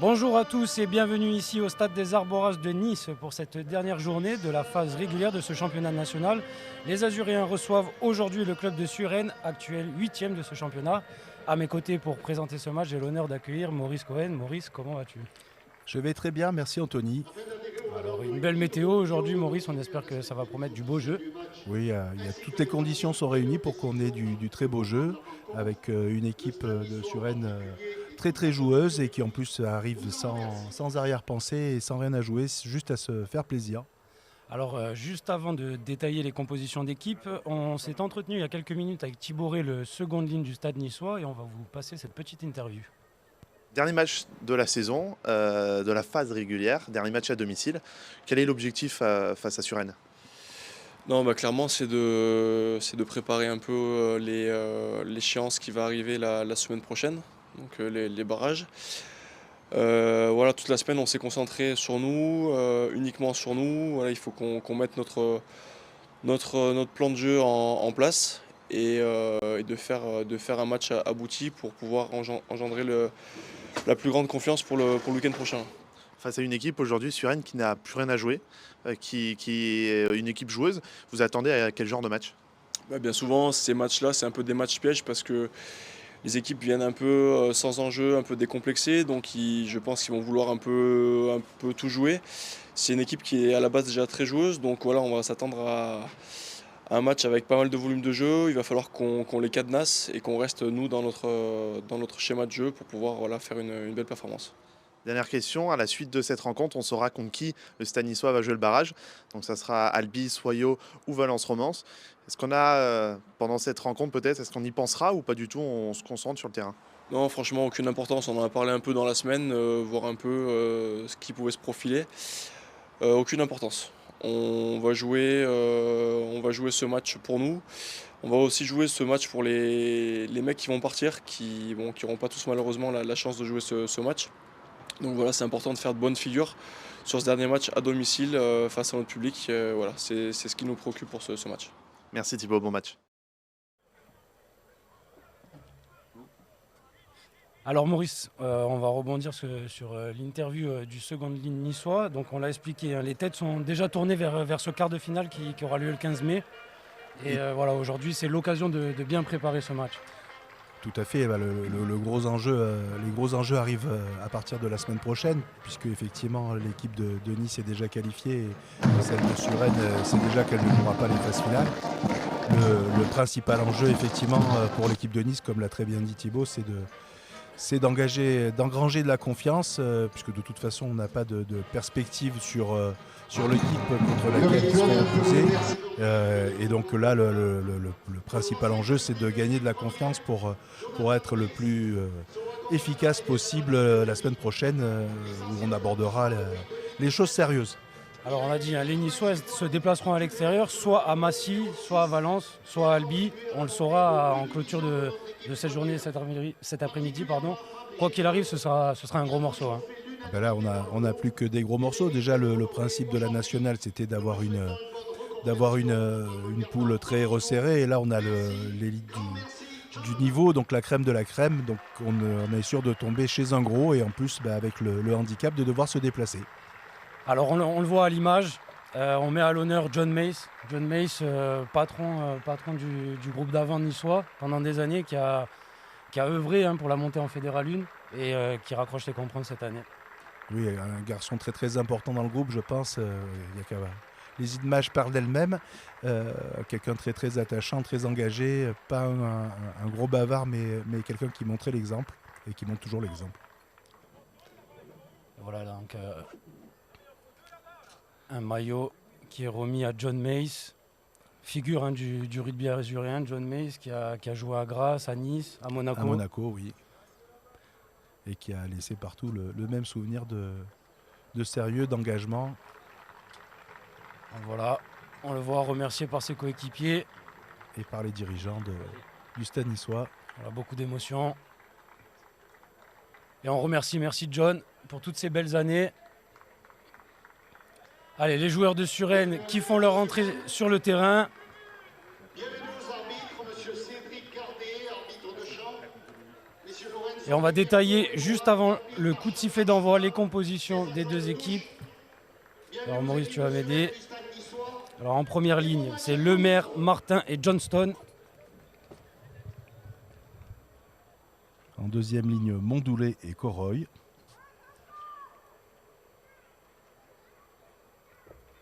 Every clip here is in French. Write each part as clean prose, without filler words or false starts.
Bonjour à tous et bienvenue ici au Stade des Arboraces de Nice pour cette dernière journée de la phase régulière de ce championnat national. Les Azuréens reçoivent aujourd'hui le club de Suresnes, actuel 8e de ce championnat. À mes côtés pour présenter ce match, j'ai l'honneur d'accueillir Maurice Cohen. Maurice, comment vas-tu? Je vais très bien, merci Anthony. Alors une belle météo aujourd'hui Maurice, on espère que ça va promettre du beau jeu. Oui, toutes les conditions sont réunies pour qu'on ait du très beau jeu, avec une équipe de Suresnes très très joueuse et qui en plus arrive sans arrière-pensée et sans rien à jouer, juste à se faire plaisir. Alors juste avant de détailler les compositions d'équipe, on s'est entretenu il y a quelques minutes avec Thibaut Rey, le seconde ligne du Stade niçois, et on va vous passer cette petite interview. Dernier match de la saison, de la phase régulière, dernier match à domicile. Quel est l'objectif face à Suresnes? Non, bah, clairement, c'est de préparer un peu l'échéance qui va arriver la semaine prochaine, donc les barrages. Voilà, toute la semaine, on s'est concentré sur nous, uniquement sur nous. Voilà, il faut qu'on mette notre plan de jeu en place et de faire un match abouti pour pouvoir engendrer la plus grande confiance pour le week-end prochain. Face à une équipe aujourd'hui, Suresnes, qui n'a plus rien à jouer, qui est une équipe joueuse, vous attendez à quel genre de match? Bah, bien souvent, ces matchs-là, c'est un peu des matchs pièges parce que les équipes viennent un peu sans enjeu, un peu décomplexées, donc je pense qu'ils vont vouloir un peu tout jouer. C'est une équipe qui est à la base déjà très joueuse, donc voilà, on va s'attendre à un match avec pas mal de volume de jeu. Il va falloir qu'on les cadenasse et qu'on reste nous dans notre schéma de jeu pour pouvoir voilà, faire une belle performance. Dernière question, à la suite de cette rencontre, on saura contre qui le Stade niçois va jouer le barrage. Donc ça sera Albi, Soyaux ou Valence-Romance. Est-ce qu'on a, pendant cette rencontre peut-être, est-ce qu'on y pensera ou pas du tout, on se concentre sur le terrain? Non, franchement, aucune importance. On en a parlé un peu dans la semaine, voir un peu ce qui pouvait se profiler. Aucune importance. On va jouer ce match pour nous. On va aussi jouer ce match pour les mecs qui vont partir, qui n'auront pas tous malheureusement la chance de jouer ce match. Donc voilà, c'est important de faire de bonnes figures sur ce dernier match à domicile face à notre public. Voilà, c'est ce qui nous préoccupe pour ce match. Merci Thibaut, bon match. Alors Maurice, on va rebondir sur l'interview du second ligne niçois. Donc on l'a expliqué, hein, les têtes sont déjà tournées vers ce quart de finale qui aura lieu le 15 mai. Et voilà, aujourd'hui c'est l'occasion de bien préparer ce match. Tout à fait, le gros enjeu, les gros enjeux arrivent à partir de la semaine prochaine, puisque effectivement l'équipe de Nice est déjà qualifiée et celle de Suresnes, c'est déjà qu'elle ne jouera pas les phases finales. Le principal enjeu effectivement pour l'équipe de Nice, comme l'a très bien dit Thibaut, c'est d'engranger de la confiance, puisque de toute façon on n'a pas de perspective sur l'équipe contre laquelle ils seront opposés. Et donc là, le principal enjeu, c'est de gagner de la confiance pour être le plus efficace possible la semaine prochaine, où on abordera les choses sérieuses. Alors on l'a dit, hein, les Niçois se déplaceront à l'extérieur, soit à Massy, soit à Valence, soit à Albi. On le saura en clôture de cette journée, cet après-midi. Quoi qu'il arrive, ce sera un gros morceau. Hein. Ben là, on a plus que des gros morceaux. Déjà, le principe de la nationale, c'était d'avoir une poule très resserrée. Et là, on a l'élite du niveau, donc la crème de la crème. Donc on est sûr de tomber chez un gros et en plus, avec le handicap de devoir se déplacer. Alors on le voit à l'image, on met à l'honneur John Mace. John Mace, patron du groupe d'avant niçois pendant des années, qui a œuvré pour la montée en Fédéral 1 et qui raccroche les comprendre cette année. Oui, un garçon très très important dans le groupe, je pense. Les images parlent d'elles-mêmes. Quelqu'un de très très attachant, très engagé, pas un gros bavard, mais quelqu'un qui montrait l'exemple et qui montre toujours l'exemple. Voilà donc un maillot qui est remis à John Mace, figure du rugby azuréen. John Mace qui a joué à Grasse, à Nice, à Monaco. À Monaco, oui. Et qui a laissé partout le même souvenir de sérieux, d'engagement. Voilà, on le voit remercié par ses coéquipiers. Et par les dirigeants du Stade niçois. Voilà, beaucoup d'émotions. Et on remercie, merci John, pour toutes ces belles années. Allez, les joueurs de Suresnes qui font leur entrée sur le terrain. Bienvenue aux arbitres, monsieur Cédric Cardet, arbitre de champ. Messieurs Lorenzo Et on va détailler juste avant le coup de sifflet d'envoi les compositions des deux équipes. Alors Maurice, tu vas m'aider. Alors en première ligne, c'est Lemaire, Martin et Johnston. En deuxième ligne, Mondoulet et Coroy.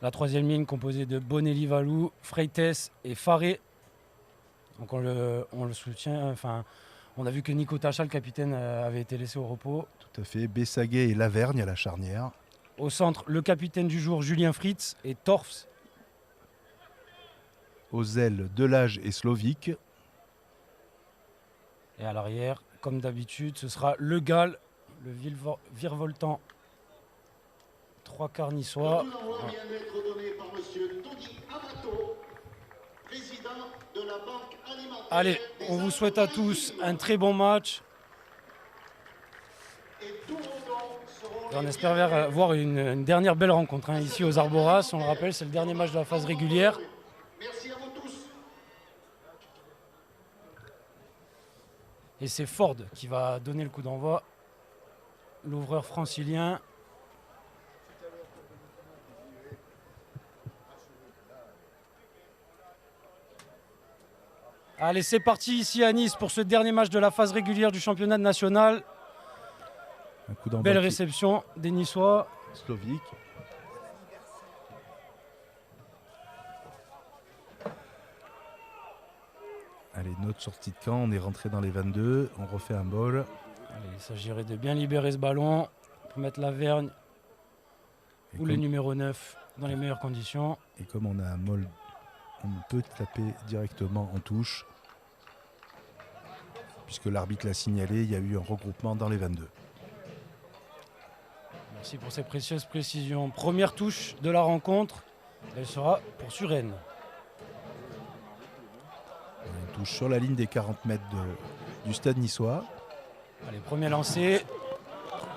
La troisième ligne composée de Bonelli-Valou, Freites et Faré. Donc on le soutient. Enfin, on a vu que Nico Tacha, le capitaine, avait été laissé au repos. Tout à fait. Bessaguet et Lavergne à la charnière. Au centre, le capitaine du jour, Julien Fritz et Torfs. Aux ailes, Delage et Slovic. Et à l'arrière, comme d'habitude, ce sera Le Gall, le virevoltant 3 quarts niçois. Allez, on vous souhaite à tous un très bon match. Et on espère voir une dernière belle rencontre ici aux Arboras. On le rappelle, c'est le dernier match de la phase régulière. Et c'est Ford qui va donner le coup d'envoi. L'ouvreur francilien. Allez, c'est parti ici à Nice pour ce dernier match de la phase régulière du championnat national. Un coup d'envoi Belle qui- réception des Niçois. Slovic. Allez, notre sortie de camp, on est rentré dans les 22, on refait un ball. Allez, il s'agirait de bien libérer ce ballon pour mettre Lavergne Et ou comme, le numéro 9 dans les meilleures conditions. et comme on a un moll, on peut taper directement en touche. Puisque l'arbitre l'a signalé, il y a eu un regroupement dans les 22. Merci pour ces précieuses précisions. Première touche de la rencontre, elle sera pour Suresnes. On touche sur la ligne des 40 mètres du stade niçois. Allez, premier lancé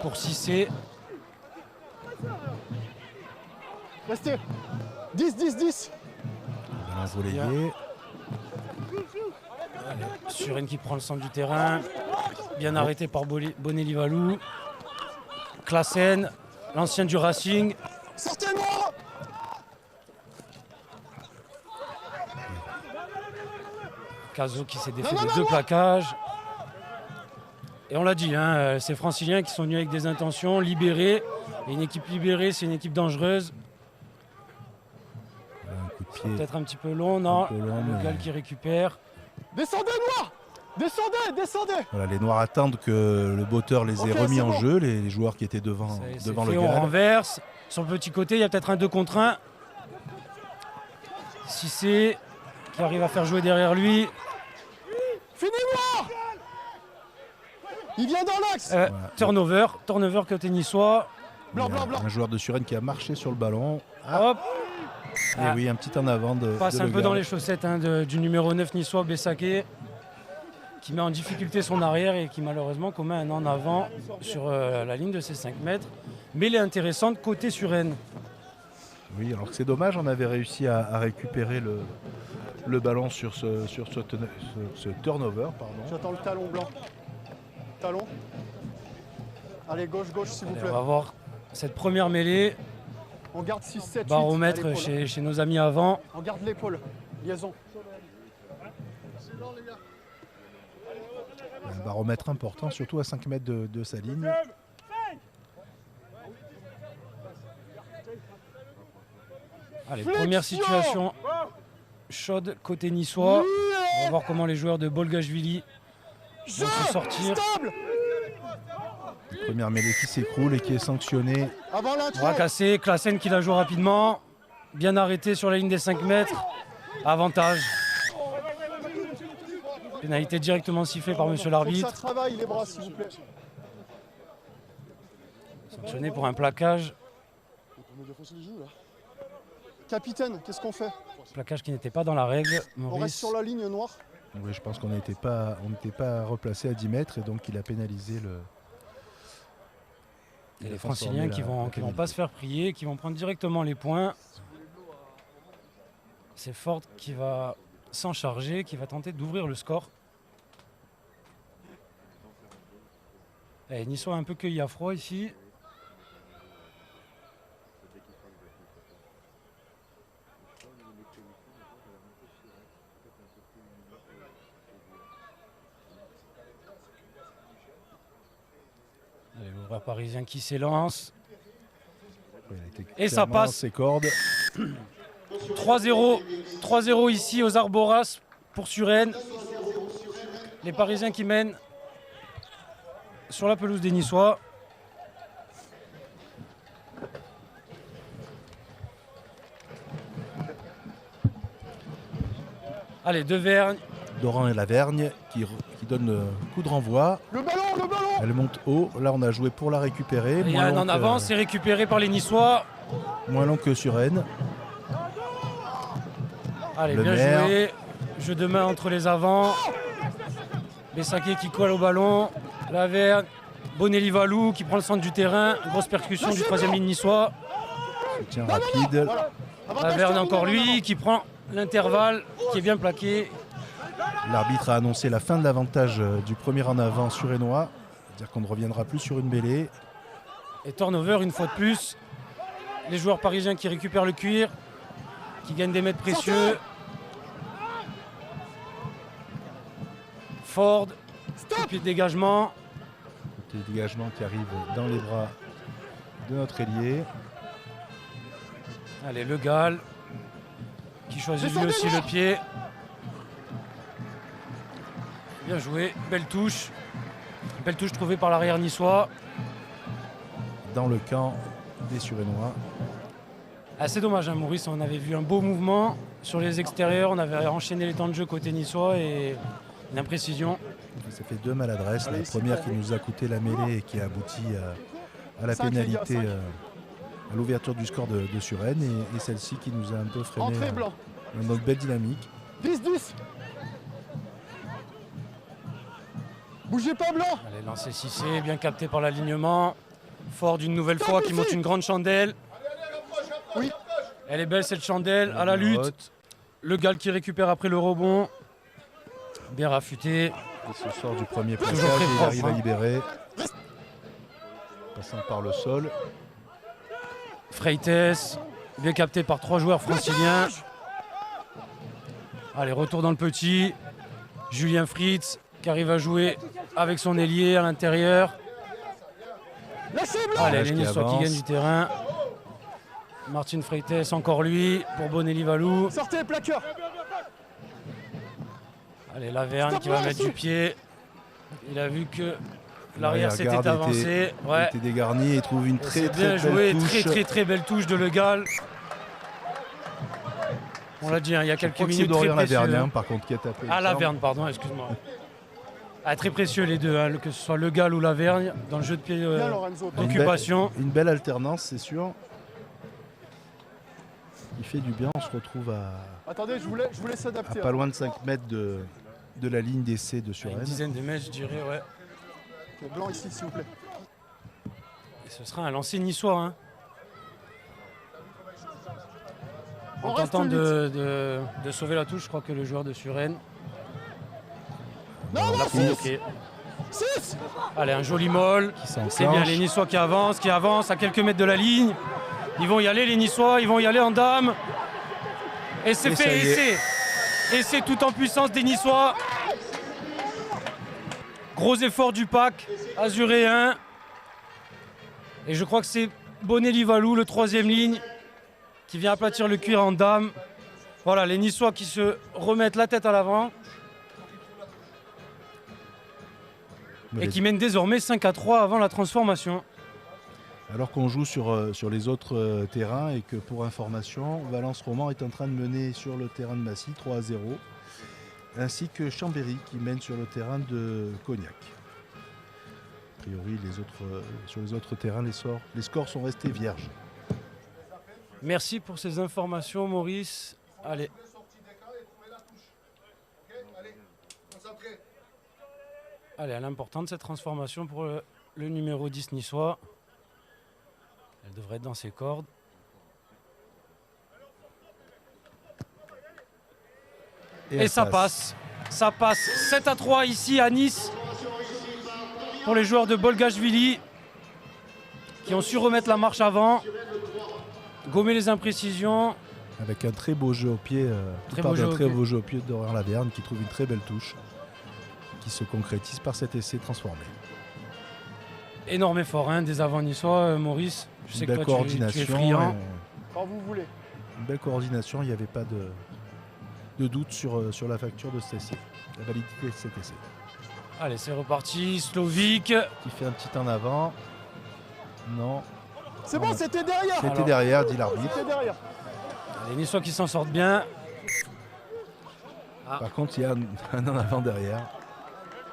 pour Cissé. Restez. 10, 10, 10. Balance relayée. Suresnes qui prend le centre du terrain. Bien arrêté par Bonelli-Valou. Classen, l'ancien du Racing. Sortez-moi. Cazot qui s'est défait Non, non, de non, deux non. plaquages. Et on l'a dit, ces Franciliens qui sont venus avec des intentions, libérés. Et une équipe libérée, c'est une équipe dangereuse. Un coup de pied. Peut-être un petit peu long, non. Un peu long, Le mais- Gall qui récupère. Descendez, Noir. Descendez, descendez. Voilà, les Noirs attendent que le botteur les ait Ok, remis c'est en bon. jeu, les joueurs qui étaient devant, C'est devant fait, le on Gall. renverse. Sur le petit côté, il y a peut-être un 2 contre 1. Cissé qui arrive à faire jouer derrière lui. Fini, Noir. Il vient dans l'axe. Turnover côté niçois. Il y a Blanc, blanc, blanc. un joueur de Suresnes qui a marché sur le ballon. Hop, Et Ah. oui, un petit en avant de passe de un Le peu Gall. dans les chaussettes du numéro 9 niçois, Bessaké, qui met en difficulté son arrière et qui malheureusement commet un en avant sur la ligne de ses 5 mètres. Mais elle est intéressante côté Suresnes. Oui, alors que c'est dommage, on avait réussi à récupérer le ballon sur ce turnover. Pardon. J'attends le talon blanc. Talon. Allez, gauche, gauche, s'il vous Allez, plaît. on va voir cette première mêlée. On garde 6, 7, 8. Baromètre chez nos amis avant. On garde l'épaule. Liaison. Un baromètre important, surtout à 5 mètres de sa ligne. Allez, Flexion. première situation chaude côté niçois. On va voir comment les joueurs de Bolgashvili vont se sortir. Stable. Première mêlée qui s'écroule et qui est sanctionnée. Avant l'entrée. Bras cassé, Classen qui la joue rapidement. Bien arrêté sur la ligne des 5 mètres. Avantage. Pénalité directement sifflée par monsieur Faut que l'arbitre. ça travaille les bras, s'il vous plaît. Sanctionné pour un plaquage. Capitaine, qu'est-ce qu'on fait? Plaquage qui n'était pas dans la règle. On reste Maurice. sur la ligne noire. Oui, je pense qu'on n'était pas replacé à 10 mètres et donc il a pénalisé le. Et il a les transformé Franciliens qui la vont pénalité. pas se faire prier, qui vont prendre directement les points. C'est Ford qui va s'en charger, qui va tenter d'ouvrir le score. Et Niçois un peu cueilli à froid ici. Allez, l'ouvreur parisien qui s'élance. Et ça passe. Ses cordes. 3-0. 3-0 ici aux Arboras pour Suresnes. Les Parisiens qui mènent sur la pelouse des Niçois. Allez, Devergne. Doran et Lavergne qui donne le coup de renvoi. Le ballon. Elle monte haut. Là, on a joué pour la récupérer. Il y a un en avant, c'est récupéré par les Niçois. Moins long que Suresnes. Allez, Le bien maire. joué. Jeu de main entre les avants. Bessaké qui colle au ballon. Lavergne. Bonelli Valou qui prend le centre du terrain. Grosse percussion du troisième ligne niçois. Soutien rapide. Voilà. Avantage Laverne terminé, encore lui maintenant. qui prend l'intervalle, qui est bien plaqué. L'arbitre a annoncé la fin de l'avantage du premier en avant suresnois. C'est-à-dire qu'on ne reviendra plus sur une mêlée. Et turnover une fois de plus. Les joueurs parisiens qui récupèrent le cuir, qui gagnent des mètres précieux. Ford, pied de dégagement. Petit dégagement qui arrive dans les bras de notre ailier. Allez, Le Gall qui choisit lui aussi le pied. Bien joué, belle touche. Belle touche trouvée par l'arrière niçois. Dans le camp des Suresnois. C'est dommage, hein, Maurice, on avait vu un beau mouvement sur les extérieurs. On avait enchaîné les temps de jeu côté niçois et une imprécision. Ça fait 2 maladresses. Allez, La ici, première là. qui nous a coûté la mêlée et qui a abouti à la 5, les gars, pénalité, 5. À l'ouverture du score de Suresnes. Et celle-ci qui nous a un peu freiné Entrée blanc. dans notre belle dynamique. 10-10. Bougez pas blanc. Allez, lancé Cissé, bien capté par l'alignement. Ford une nouvelle fois qui monte une grande chandelle. Oui. Elle est belle cette chandelle, à la lutte. Le Gall qui récupère après le rebond. Bien rafuté. Et ce sort du premier plaquage, Toujours très il propre, arrive à hein. libérer. Passant par le sol. Freites, bien capté par 3 joueurs franciliens. Allez, retour dans le petit. Julien Fritz qui arrive à jouer avec son ailier à l'intérieur. Lâchez blanc. Allez, Qui les Niçois qui avance. gagnent du terrain. Martin Freites, encore lui, pour Bonelli Valou. Sortez les plaqueurs. Allez, Lavergne Stop qui va là, mettre dessus. du pied. Il a vu que l'arrière s'était L'arrière-garde avancé. Ouais. était dégarni et trouve une Et très c'est très bien belle joué, touche. très belle touche de Le Gall. On l'a dit, hein, il y a Je quelques crois que c'est minutes, très Dorian précieux. Lavergne, hein. hein, par contre, qui a tapé. Ah, Laverne, pardon, excuse-moi. Très précieux les deux, hein, que ce soit Le Gall ou Lavergne, dans le jeu de pied Bien Lorenzo. Une d'occupation. Une belle alternance, c'est sûr. Il fait du bien, on se retrouve à Attendez, je vous laisse adapter. pas loin de 5 mètres de la ligne d'essai de Une Suresnes. dizaine de mètres, je dirais, ouais. Le blanc ici, s'il vous plaît. Et ce sera un lancer niçois. Hein. On En reste tentant vite. de sauver la touche, je crois que le joueur de Suresnes Non, non, l'a 6. provoqué. 6. Allez, un joli molle. Qui s'enclenche. C'est bien les Niçois qui avancent à quelques mètres de la ligne. Ils vont y aller les Niçois, ils vont y aller en dame. Et c'est Et ça fait, y est. et c'est tout en puissance des Niçois. Gros effort du pack azuréen. Et je crois que c'est Bonelli Valou, le troisième ligne, qui vient aplatir le cuir en dame. Voilà, les Niçois qui se remettent la tête à l'avant Mais et qui mènent désormais 5-3 avant la transformation. Alors qu'on joue sur les autres terrains et que pour information, Valence Roman est en train de mener sur le terrain de Massy 3-0, ainsi que Chambéry qui mène sur le terrain de Cognac. A priori, sur les autres terrains, les scores sont restés vierges. Merci pour ces informations, Maurice. Allez. Allez, elle est importante cette transformation pour le numéro 10 niçois. Elle devrait être dans ses cordes. Et elle ça passe. Ça passe 7-3 ici à Nice pour les joueurs de Bolgashvili qui ont su remettre la marche avant, gommer les imprécisions. Avec un très beau jeu au pied, Très beau jeu au pied. de Dorian Laverne qui trouve une très belle touche qui se concrétise par cet essai transformé. Énorme effort hein, des avants niçois, Maurice. Je sais Une belle que toi, tu es coordination. friand. Quand vous voulez. Une belle coordination, il n'y avait pas de doute sur la facture de cet essai, la validité de cet essai. Allez, c'est reparti. Slovic. Qui fait un petit en avant. Non, C'est bon, c'était derrière. c'était Alors. derrière, dit l'arbitre. C'était derrière. Les Niçois qui s'en sortent bien. Par contre, il y a un en avant derrière.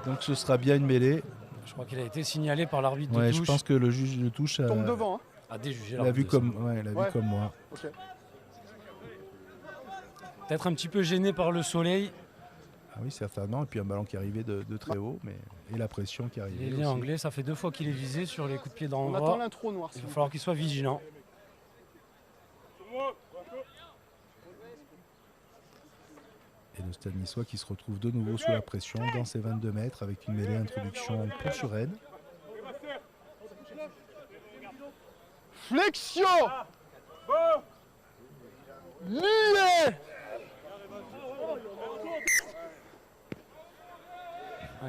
Donc ce sera bien une mêlée. Je crois qu'il a été signalé par l'arbitre Ouais, de je touche. pense que le juge de touche Tombe devant. Hein. A déjugé l'a vu l'arbitre. comme, comme moi. Ok. Peut-être un petit peu gêné par le soleil. Ah oui, certainement. Et puis un ballon qui arrivait de très haut, et la pression qui arrivait. Il est aussi. anglais, ça fait 2 fois qu'il est visé sur les coups de pied dans On le attend bras. l'intro noir. Il va falloir qu'il soit vigilant. Et le Stade niçois qui se retrouve de nouveau sous la pression dans ses 22 mètres avec une mêlée introduction pour Suresnes. Flexion. Lié.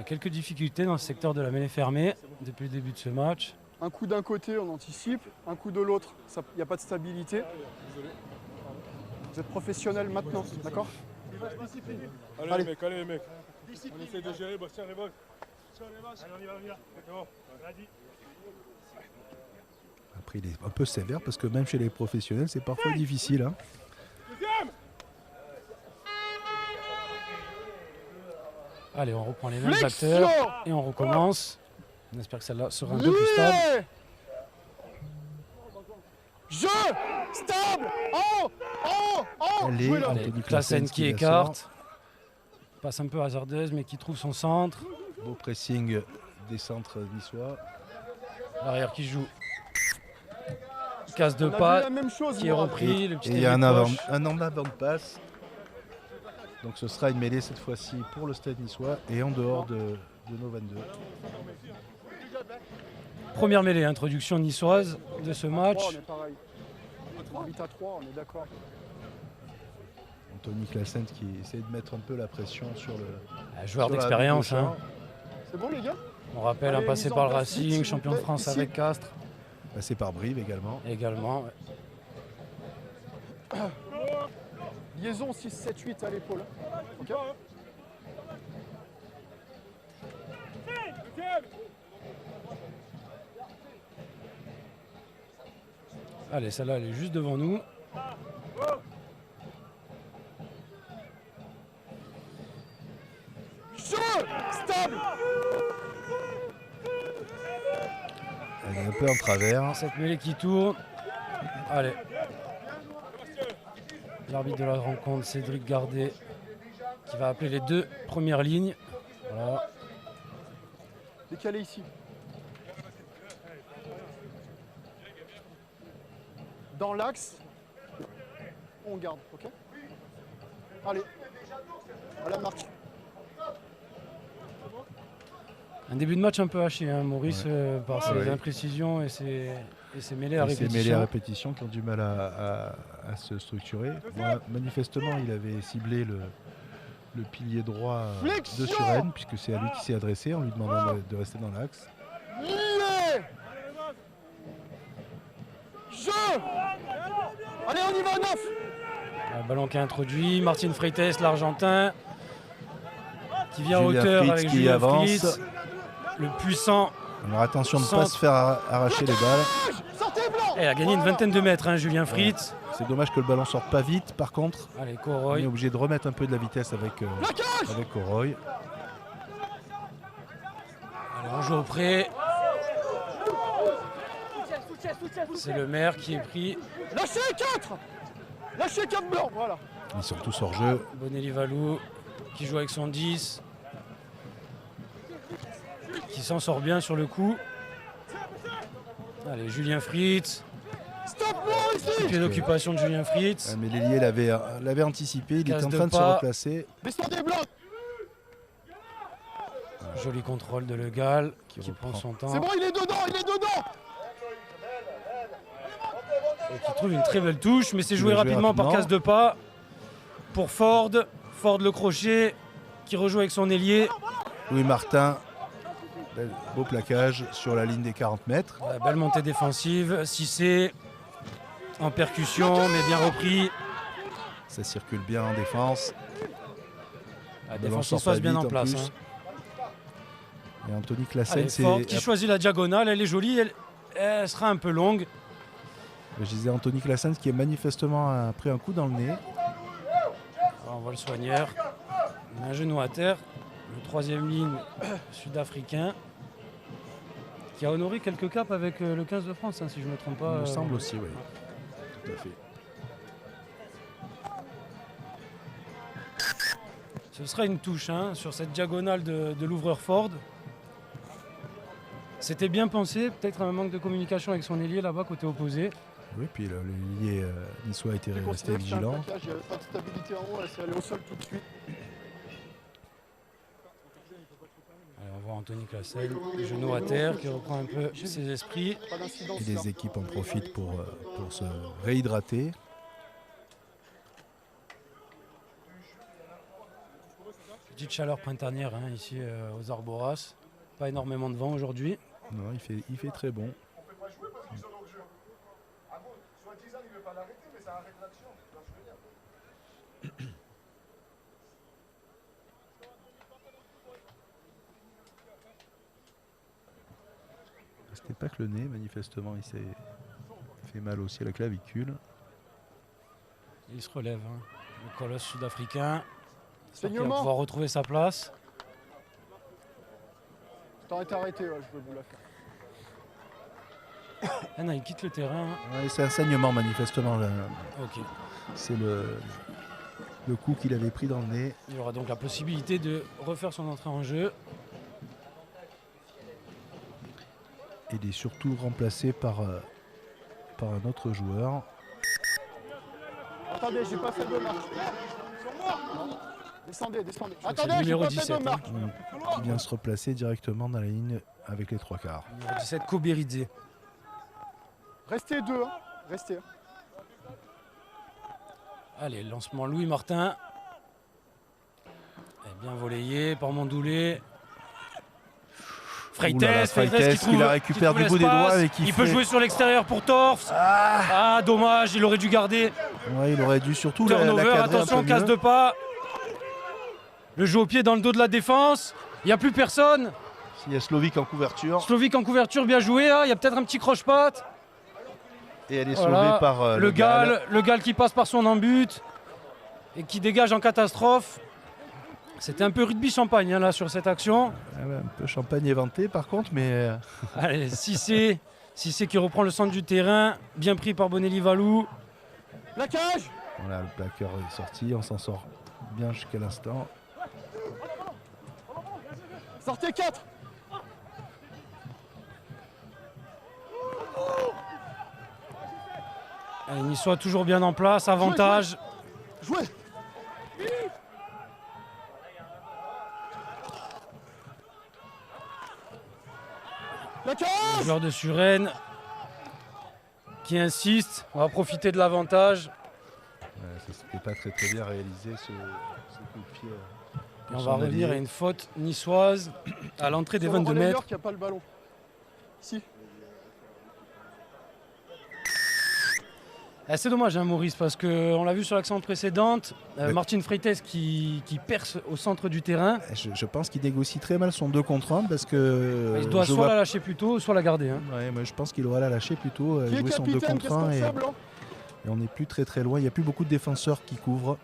Quelques difficultés dans le secteur de la mêlée fermée depuis le début de ce match. Un coup d'un côté, on anticipe. Un coup de l'autre, il n'y a pas de stabilité. Vous êtes professionnel maintenant, d'accord? Allez les mecs. On essaie de gérer, Bastien, les balles. Allez, on y va. C'est bon, vas-y. Après, il est un peu sévère parce que même chez les professionnels, c'est parfois difficile. Hein. Allez, on reprend les mêmes Flexion. acteurs et on recommence. On espère que celle-là sera un peu plus stable. Lié. Jeu stable. Oh. Allez, Jouez là. Anthony Allez, Claassen Claassen qui la écarte. Passe un peu hasardeuse mais qui trouve son centre. sort. Beau pressing des centres niçois. L'arrière qui joue. Casse de On a vu pas la même chose. qui est moi. repris. Le Et petit il y a un ailier-poche. en avant de passe. Donc ce sera une mêlée cette fois-ci pour le Stade niçois et en dehors de nos 22. Première mêlée, introduction niçoise de ce match. On est pareil. 8 à 3, on est d'accord. Anthony Claassen qui essaie de mettre un peu la pression sur le Un joueur sur la d'expérience. double Hein. champ. C'est bon les gars? On rappelle un Allez, passé mise en par le place, s'il Racing, vous champion de plaît, France ici. avec Castres Passé par Brive également. également. Ouais. Liaison 6, 7, 8 à l'épaule. Ok. Allez, celle-là, elle est juste devant nous. Jeu stable. Elle est un peu en travers. Cette mêlée qui tourne. Allez. L'arbitre de la rencontre, Cédric Gardet, qui va appeler les 2 premières lignes. Voilà. Décalé ici. Dans l'axe, on garde, ok? Allez, à la marque. Un début de match un peu haché, hein, Maurice, par ses Ouais. imprécisions et ses mêlées à Et ces répétition. mêlées à répétition qui ont du mal à se structurer. Moi, manifestement, il avait ciblé le pilier droit de Flexion. Suresnes, puisque c'est à lui qui s'est adressé en lui demandant de rester dans l'axe. Lié. Jeu. Allez, on y va, 9. Un ballon qui est introduit. Martin Freites, l'Argentin, qui vient à Julien hauteur Fritz avec qui Julien avance. Fritz. Le puissant. Alors attention de ne pas Centre. se faire arracher les balles. Sortez blanc. Il a gagné une vingtaine de mètres, hein, Julien Fritz. C'est dommage que le ballon sorte pas vite. Par contre, Allez, on est Coroy. obligé de remettre un peu de la vitesse avec Coroy. Allez, on joue au pré. C'est le maire qui est pris. Lâchez 4. Lâchez 4 blancs, voilà. Ils sont tous hors jeu. Bonelli Valou qui joue avec son 10. Qui s'en sort bien sur le coup. Allez, Julien Fritz. Stop blanc ici. Pied d'occupation de Julien Fritz. Mais l'ailier l'avait anticipé. Il Casse était en de train de se pas. replacer. Descendez blanc. Joli contrôle de Le Gall qui reprend. prend son temps. C'est bon, il est dedans, il est dedans. Et qui trouve une très belle touche, mais c'est Qui joué va jouer rapidement par rapidement. casse de pas pour Ford. Ford le crochet qui rejoue avec son ailier. Louis Martin, beau plaquage sur la ligne des 40 mètres. Belle montée défensive. Cissé en percussion, mais bien repris. Ça circule bien en défense. La Le ballon défense sort niçoise pas bien vite en place. plus. Hein. Et Anthony Classen, Allez, c'est. Ford qui choisit la diagonale. Elle est jolie. Elle sera un peu longue. Je disais Anthony Classen qui est manifestement pris un coup dans le nez. Alors, on voit le soigneur. Un genou à terre. Le troisième ligne sud-africain. Qui a honoré quelques caps avec le 15 de France, hein, si je ne me trompe pas. Il me semble aussi, oui. Tout à fait. Ce sera une touche hein, sur cette diagonale de l'ouvreur Ford. C'était bien pensé, peut-être un manque de communication avec son ailier là-bas côté opposé. Oui, puis l'ailier niçois a été J'ai resté considéré que c'était un vigilant. plaquage, il n'y avait pas de stabilité en haut, elle s'est allée au sol tout de suite. Allez, on voit Anthony Classen, genou à terre, qui reprend un peu ses esprits. Pas d'incidence. Et là. les équipes en profitent pour se réhydrater. Petite chaleur printanière hein, ici aux Arboras. Pas énormément de vent aujourd'hui. Non, il fait très bon. C'était pas que le nez, manifestement, il s'est fait mal aussi à la clavicule. Il se relève, hein. Le colosse sud-africain. J'espère qu'il va Saignement. pouvoir retrouver sa place. T'aurais été arrêté, ouais, je peux vous la faire. Ah non, il quitte le terrain. Hein. Ouais, c'est un saignement, manifestement. Là. Ok. C'est le coup qu'il avait pris dans le nez. Il aura donc la possibilité de refaire son entrée en jeu. Et il est surtout remplacé par un autre joueur. Attendez, j'ai pas fait de marche. Non. Descendez, descendez. crois que c'est Attendez, le j'ai numéro pas fait 17, de marche. Il vient se replacer directement dans la ligne avec les trois quarts. Numéro 17, Koberidze. Restez deux, hein. Restez. Allez, lancement Louis Martin. Et bien volayé par Mondoulé. Ouh là là, Freites qui la récupère qui trouve du bout des l'espace. doigts et qui Il peut fait- jouer sur l'extérieur pour Torfs. Ah, dommage, il aurait dû garder. Ouais, il aurait dû surtout la Turnover, cadrer un attention, peu casse mieux. de pas. Le jeu au pied dans le dos de la défense. Il n'y a plus personne. Il y a Slovic en couverture Slovic en couverture, bien joué. Hein. Il y a peut-être un petit croche-patte. et elle est Voilà. sauvée par le Gall qui passe par son embut et qui dégage en catastrophe. C'était un peu rugby champagne hein, là sur cette action. Ah ouais, un peu champagne éventé par contre, mais Allez, Cissé qui reprend le centre du terrain, bien pris par Bonelli Valou. Plaquage. voilà, le plaqueur est sorti, on s'en sort bien jusqu'à l'instant. Sortez 4. Allez, Niçois toujours bien en place, avantage. Jouez. Plaquage. Le joueur de Suresnes qui insiste, on va profiter de l'avantage. Ça s'était pas très très bien réalisé ce coup de pied. Et on va revenir à une faute niçoise à l'entrée des Sur le 22 relayeur mètres. qui a pas le ballon. Si. C'est dommage hein, Maurice parce qu'on l'a vu sur l'action précédente, Ouais. Martin Freites qui perce au centre du terrain. Je pense qu'il négocie très mal son 2 contre 1 parce que Il doit je soit vois- la lâcher plus tôt, soit la garder. Hein. Ouais, moi, je pense qu'il aurait la lâcher plutôt, Qui est jouer son 2 capitaine? contre 1 et Responsable. on n'est plus très très loin. Il n'y a plus beaucoup de défenseurs qui couvrent.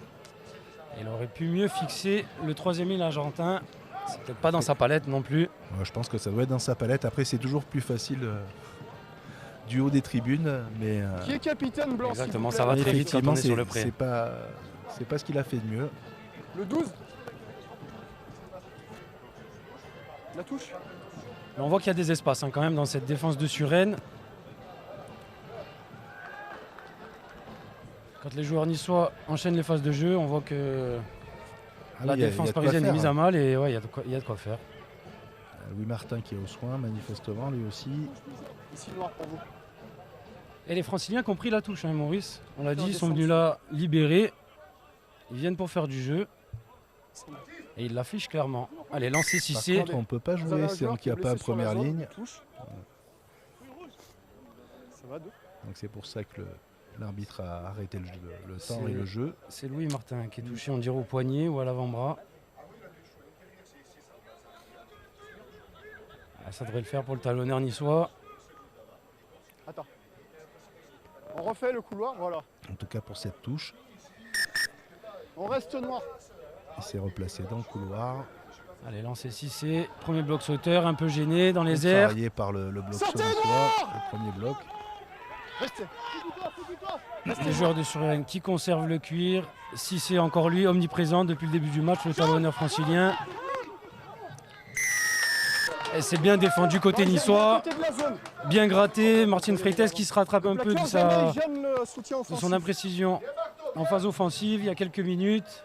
Il aurait pu mieux fixer le troisième ligne argentin. C'est peut-être pas dans sa palette non plus. Je pense que ça doit être dans sa palette. Après, c'est toujours plus facile du haut des tribunes, mais Qui est capitaine blanc? Exactement, s'il ça vous va plaît. très vite quand on effectivement, est sur le pré. c'est pas ce qu'il a fait de mieux. Le 12. La touche. Mais on voit qu'il y a des espaces hein, quand même dans cette défense de Suresnes. Quand les joueurs niçois enchaînent les phases de jeu, on voit que Ah la oui, il y a défense de quoi parisienne est faire, mise hein. à mal et ouais, il y a de quoi faire. Louis Martin qui est au soin, manifestement, lui aussi. Ici noir pour vous. Et les Franciliens qui ont pris la touche, hein, Maurice. On l'a dit, ils sont descente. venus là libérés. Ils viennent pour faire du jeu. Et ils l'affichent clairement. Allez, lancer Par Cissé. contre, on ne peut pas Vous avez jouer un c'est joueur donc qui il est n'y a pas blessé sur la première zone, ligne. touche. Ça va, 2. Donc c'est pour ça que l'arbitre a arrêté le temps C'est- et le jeu. C'est Louis Martin qui est touché, on dirait au poignet ou à l'avant-bras. Ah, ça devrait le faire pour le talonneur niçois. Attends. On refait le couloir, voilà. En tout cas pour cette touche. On reste noir. Il s'est replacé dans le couloir. Allez, lancer Cissé. Premier bloc sauteur, un peu gêné dans les airs. Contrarié par le bloc Sortez sur le soir, le premier bloc. Restez. Les joueurs de Suresnes qui conservent le cuir. Cissé encore lui, omniprésent depuis le début du match, le talonneur francilien. Et c'est bien défendu côté niçois. Côté de la zone. Bien gratté. Martin Freites qui se rattrape un peu de, Ils gênent le soutien de offensif. son imprécision en phase offensive il y a quelques minutes.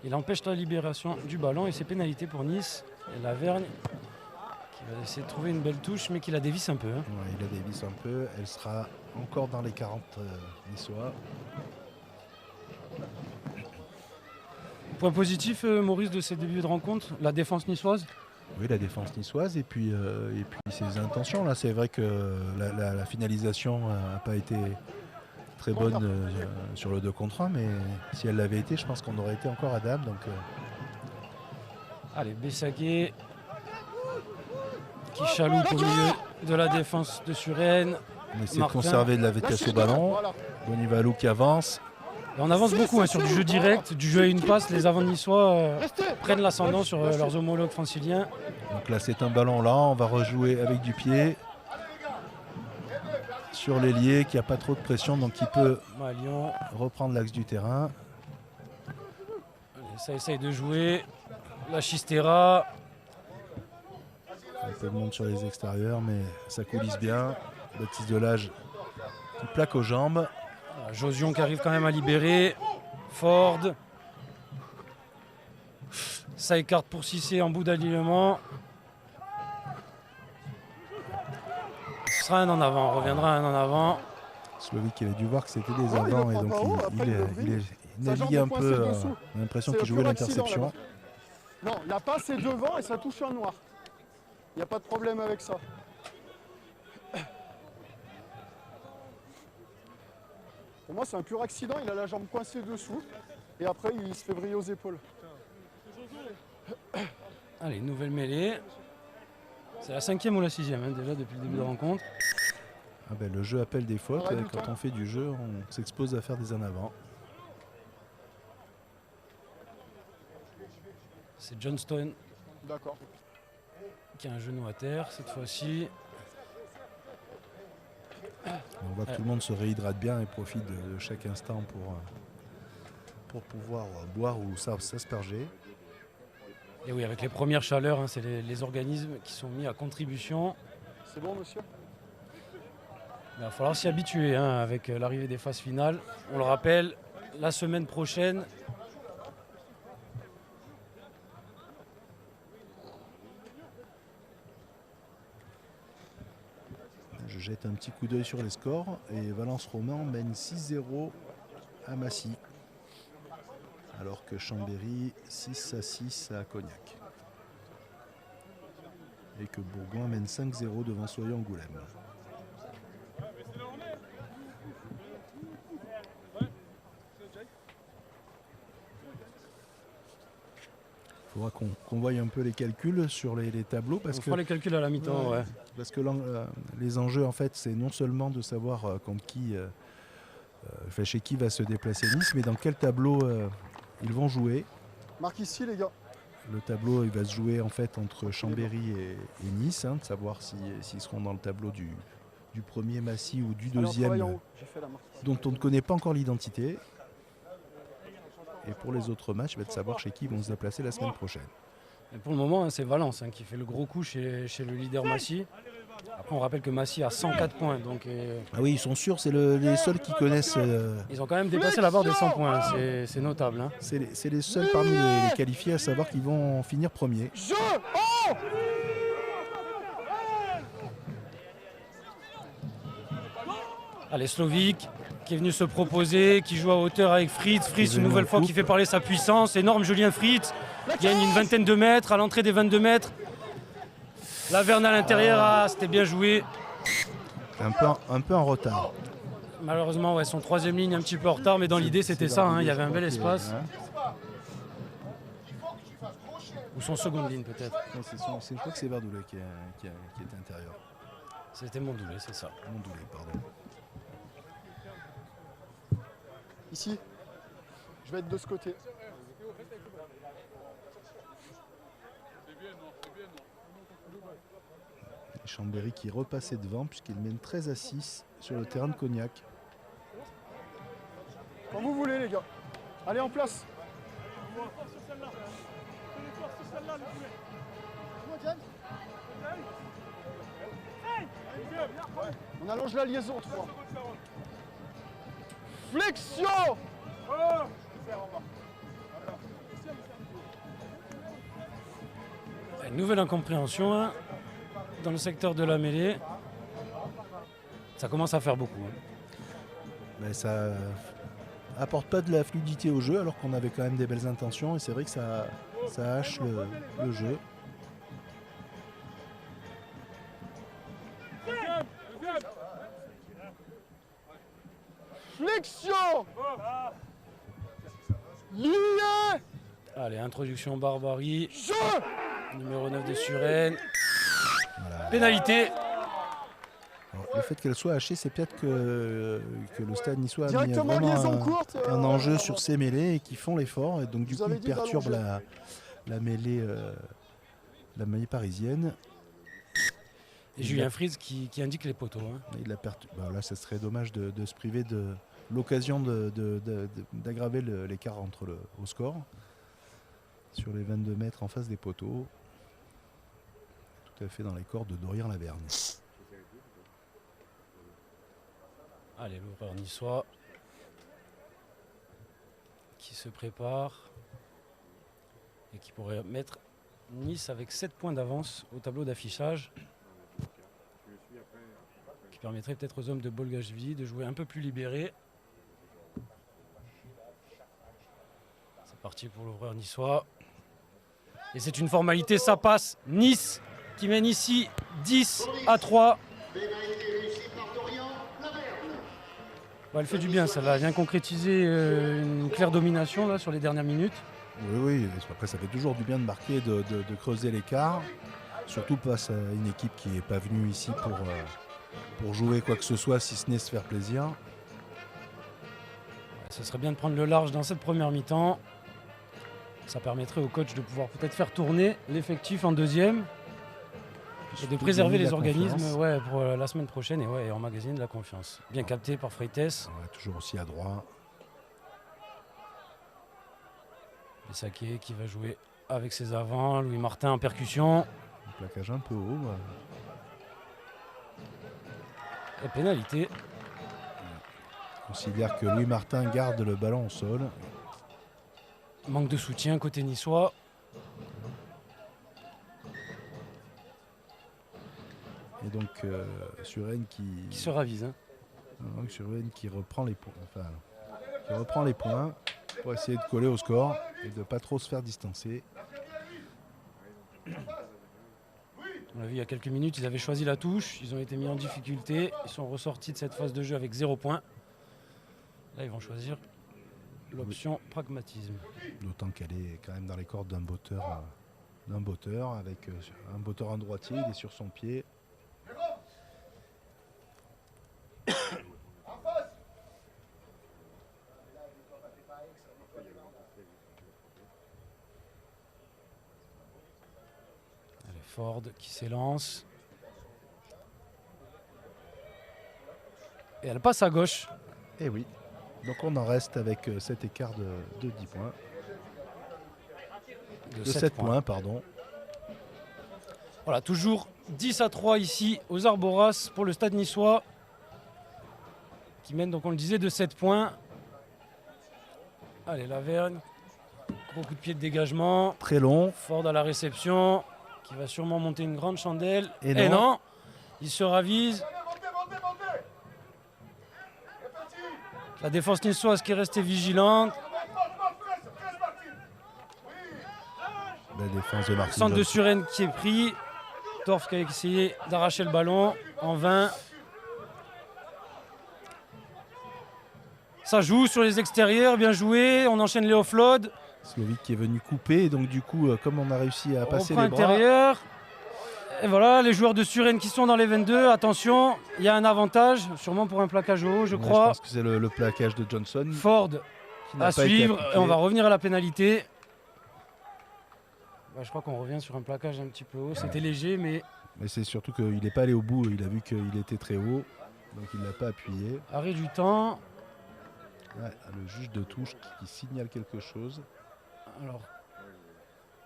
Il empêche la libération du ballon et c'est pénalité pour Nice. Et Lavergne qui va essayer de trouver une belle touche mais qui la dévisse un peu. Hein. Ouais, il la dévisse un peu. Elle sera encore dans les 40 niçois. Point positif, Maurice, de ces débuts de rencontre, la défense niçoise. Oui, la défense niçoise et puis ses intentions. Là, c'est vrai que la finalisation n'a pas été très bonne sur le 2 contre 1, mais si elle l'avait été, je pense qu'on aurait été encore à dame. Donc, Allez, Bessaguet qui chaloupe au milieu de la défense de Suresnes. on essaie de Martin. conserver de la vitesse au ballon. Voilà. Bonivalou qui avance. Et on avance beaucoup sur du jeu direct, du jeu à une passe. Les avants niçois prennent l'ascendant sur leurs homologues franciliens. Donc là, c'est un ballon là. On va rejouer avec du pied sur l'ailier qui n'a pas trop de pression, donc il peut Lyon, reprendre l'axe du terrain. ça essaye de jouer. La Chistera. Un peu de monde sur les extérieurs, mais ça coulisse bien. Baptiste Delage qui plaque aux jambes. Voilà, Josion qui arrive quand même à libérer. Ford. Ça écarte pour Cissé en bout d'alignement. Ce sera un en avant, on reviendra un en avant. Slovic qui avait dû voir que c'était des Ouais, il avants le et prend donc pas haut, après, il le brille. il Sa navigue jambe un est peu. coincée dessous. On a l'impression C'est qu'il le jouait pur accident, l'interception. là-bas. Non, la passe est devant et ça touche un noir. Il n'y a pas de problème avec ça. Pour moi, c'est un pur accident. Il a la jambe coincée dessous. Et après, il se fait briller aux épaules. Allez, nouvelle mêlée. C'est la 5e ou la 6e déjà depuis le début de la rencontre. Ah ben, le jeu appelle des fautes. Arrête Et du quand temps. on fait du jeu, on s'expose à faire des en avant. C'est Johnston D'accord. qui a un genou à terre cette fois-ci. On voit que tout le monde se réhydrate bien et profite de chaque instant pour pouvoir boire ou s'asperger. Et oui, avec les premières chaleurs, c'est les organismes qui sont mis à contribution. C'est bon, monsieur? Il va falloir s'y habituer avec l'arrivée des phases finales. On le rappelle, la semaine prochaine, Je jette un petit coup d'œil sur les scores et Valence Roman mène 6-0 à Massy. Alors que Chambéry 6-6 à Cognac. Et que Bourgoin mène 5-0 devant Soyons-Angoulême. Il faudra qu'on voie un peu les calculs sur les tableaux parce on que fera les calculs à la mi-temps. Ouais. parce que les enjeux, en fait, c'est non seulement de savoir contre qui, chez qui va se déplacer Nice, mais dans quel tableau ils vont jouer. Marque ici, les gars. Le tableau, il va se jouer en fait entre Chambéry et Nice, de savoir s'ils seront dans le tableau du premier Massy ou du Allez, on travaille en deuxième, haut. J'ai fait la marque ici. dont on ne connaît pas encore l'identité. Et pour les autres matchs, il va de savoir chez qui ils vont se déplacer la semaine prochaine. Et pour le moment, c'est Valence qui fait le gros coup chez le leader Massy. Après, on rappelle que Massy a 104 points. Donc, Ah oui, ils sont sûrs, c'est les seuls qui connaissent. ils ont quand même dépassé la barre des 100 points. Hein. C'est notable. Hein. C'est les seuls parmi les qualifiés à savoir qu'ils vont finir premier. Jeu. Oh. Allez, Slovic qui est venu se proposer, qui joue à hauteur avec Fritz. Fritz, une nouvelle fois, qui fait parler sa puissance. Énorme Julien Fritz. Gagne une vingtaine de mètres à l'entrée des 22 mètres. Laverne à l'intérieur, c'était bien joué. Un peu en retard. Malheureusement, ouais, son troisième ligne un petit peu en retard, mais dans l'idée, c'était ça. Hein, il y avait un bel espace. Ou son seconde ligne, peut-être. Je crois que c'est Verdoulet qui était intérieur. C'était Mondoulet, c'est ça. Mondoulet, pardon. Ici. Je vais être de ce côté. Chambéry qui repassait devant puisqu'il mène 13 à 6 sur le terrain de Cognac. Quand vous voulez, les gars. Allez en place. On allonge la liaison 3. Flexion. Une nouvelle incompréhension hein, dans le secteur de la mêlée. Ça commence à faire beaucoup. Hein. Mais ça apporte pas de la fluidité au jeu alors qu'on avait quand même des belles intentions et c'est vrai que ça hache le jeu. Flexion. Lié. Allez, introduction Barbarie. Jeu. Numéro 9 de Suresnes. Voilà. Pénalité. Alors, le fait qu'elle soit hachée, c'est peut-être que le stade niçois a mis Directement vraiment liaison courte. un enjeu sur ces mêlées et qui font l'effort et donc du Vous coup avez ils dit perturbent d'allonger. la mêlée parisienne. Et Julien Fritz qui indique les poteaux. Hein. Il là, ça serait dommage de se priver de l'occasion d'aggraver l'écart au score sur les 22 mètres en face des poteaux. Tout à fait dans les corps de Dorian Laverne. Allez, l'ouvreur niçois qui se prépare et qui pourrait mettre Nice avec 7 points d'avance au tableau d'affichage. Qui permettrait peut-être aux hommes de Bolgashvili de jouer un peu plus libérés. C'est parti pour l'ouvreur niçois. Et c'est une formalité, ça passe. Nice qui mène ici 10-3. Bon, elle fait du bien, ça va bien concrétiser une claire domination là, sur les dernières minutes. Oui, après ça fait toujours du bien de marquer, de creuser l'écart. Surtout face à une équipe qui n'est pas venue ici pour jouer quoi que ce soit, si ce n'est se faire plaisir. Ce serait bien de prendre le large dans cette première mi-temps. Ça permettrait au coach de pouvoir peut-être faire tourner l'effectif en deuxième et de préserver les organismes pour la semaine prochaine et emmagasiner de la confiance. Bien capté par Freites. Ouais, toujours aussi adroit. Bessaké qui va jouer avec ses avants. Louis Martin en percussion. Un plaquage un peu haut. Et pénalité. On considère que Louis Martin garde le ballon au sol. Manque de soutien côté niçois. Et donc Suresnes qui se ravise. Hein. Donc Suresnes qui reprend les points. Qui reprend les points pour essayer de coller au score et de ne pas trop se faire distancer. On l'a vu il y a quelques minutes, ils avaient choisi la touche, ils ont été mis en difficulté, ils sont ressortis de cette phase de jeu avec 0 points. Là, ils vont choisir l'option pragmatisme. D'autant qu'elle est quand même dans les cordes d'un botteur avec un botteur en droitier, il est sur son pied. Ford qui s'élance. Et elle passe à gauche. Et oui. Donc on en reste avec cet écart de 10 points. De 7 points, pardon. Voilà, toujours 10-3 ici aux Arboras pour le Stade niçois qui mène, donc on le disait, de 7 points. Allez, Lavergne, gros coup de pied de dégagement. Très long. Ford à la réception, qui va sûrement monter une grande chandelle. Et non, il se ravise. La défense niçoise qui est restée vigilante. La défense de Martin. Centre de Suresnes qui est pris. Torf qui a essayé d'arracher le ballon en vain. Ça joue sur les extérieurs, bien joué. On enchaîne les offloads. Slovic qui est venu couper, et donc du coup, comme on a réussi à passer reprend les bras. intérieur. Et voilà, les joueurs de Suresnes qui sont dans les 22. Attention, il y a un avantage, sûrement pour un plaquage au haut, je Ouais, crois. Je pense que c'est le plaquage de Johnson. Ford qui n'a à pas été suivre. appliqué. Et on va revenir à la pénalité. Je crois qu'on revient sur un plaquage un petit peu haut. C'était léger, mais Mais c'est surtout qu'il n'est pas allé au bout. Il a vu qu'il était très haut, donc il ne l'a pas appuyé. arrêt du temps. Ouais, le juge de touche qui signale quelque chose. Alors,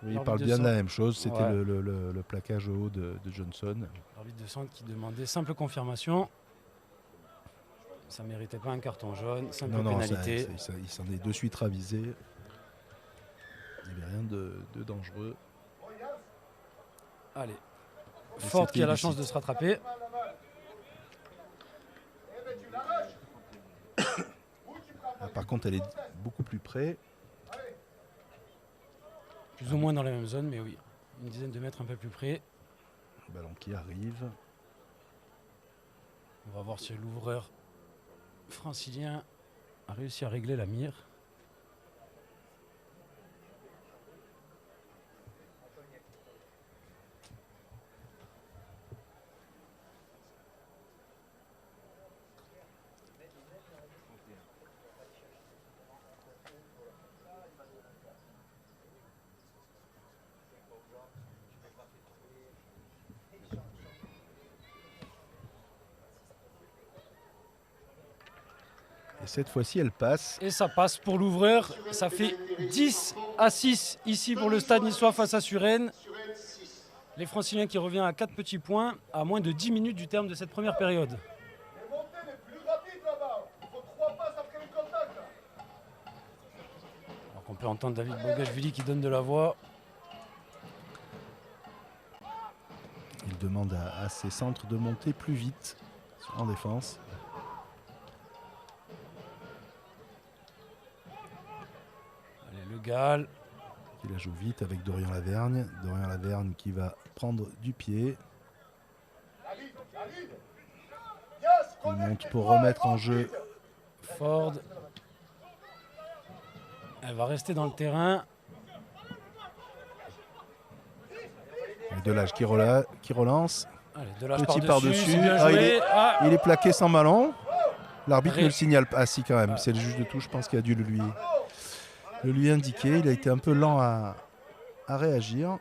Oui, il l'arbitre parle de bien de centre. la même chose. C'était Ouais. le plaquage au haut de Johnson. l'arbitre de centre qui demandait simple confirmation. Ça méritait pas un carton jaune, simple pénalité. Il s'en est de suite ravisé. Il n'y avait rien de dangereux. Allez, Et Ford qui a la c'était chance de illicite. se rattraper. Ah, par contre, elle est beaucoup plus près. Plus ou moins dans la même zone, mais oui, une dizaine de mètres un peu plus près. Ballon qui arrive. On va voir si l'ouvreur francilien a réussi à régler la mire. Et cette fois-ci, elle passe. Et ça passe pour l'ouvreur. Ça fait 10-6 ici pour le Stade niçois face à Suresnes. Les Franciliens qui revient à 4 petits points à moins de 10 minutes du terme de cette première période. Alors qu'on peut entendre David Bogashvili qui donne de la voix. Il demande à ses centres de monter plus vite en défense. Allez, Le Gall. Il la joue vite avec Dorian Lavergne. Dorian Lavergne qui va prendre du pied. Il monte pour remettre en jeu. Ford. Elle va rester dans le terrain. Et Delage qui relance. Allez, Delage Petit par-dessus. par-dessus. C'est bien Ah, joué. Ah, Il est plaqué sans ballon. L'arbitre Ré- ne le signale pas. Ah si, quand même. C'est le juge de touche, je pense, qui a dû le lui indiquer. Il a été un peu lent à réagir.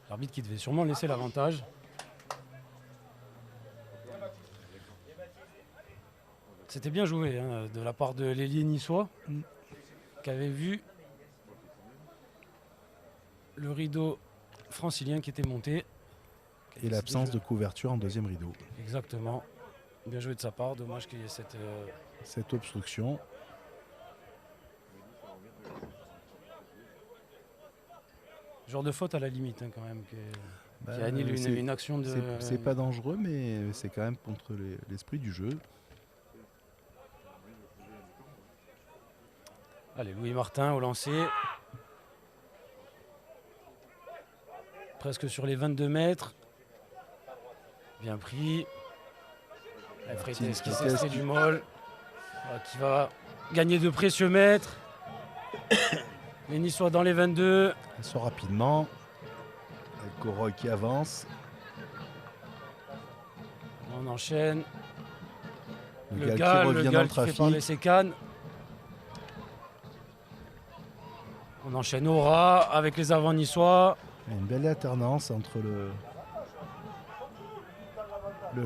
l'arbitre qui devait sûrement laisser l'avantage. C'était bien joué hein, de la part de l'ailier niçois qui avait vu le rideau francilien qui était monté. Et l'absence de couverture en deuxième rideau. Exactement. Bien joué de sa part. Dommage qu'il y ait Cette obstruction. genre de faute à la limite hein, quand même Bah, qui annule c'est- une action de... C'est pas dangereux, mais c'est quand même contre l'esprit du jeu. Allez, Louis Martin au lancer. Presque sur les 22 mètres. Bien pris. Freites qui Freites s'extrait du molle. Qui va gagner de précieux mètres. Les Niçois dans les 22. Elle sort rapidement. Avec Goroy qui avance. On enchaîne. Le Gall Gall, qui revient dans le qui fait parler trafic. ses cannes. On enchaîne au ras avec les avants niçois. Il y a une belle alternance entre le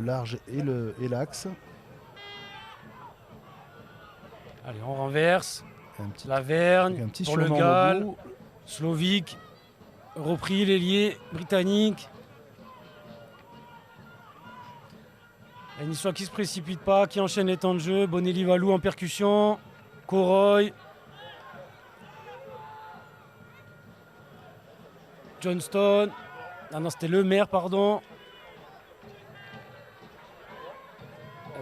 large et l'axe. Allez, on renverse. Lavergne un petit pour le surnom au Gall. bout. Slovic, repris l'ailier britannique. Les Niçois qui ne se précipitent pas, qui enchaînent les temps de jeu. Bonelli Valou en percussion. Coroy. Johnston. Ah non, c'était Le Maire, pardon.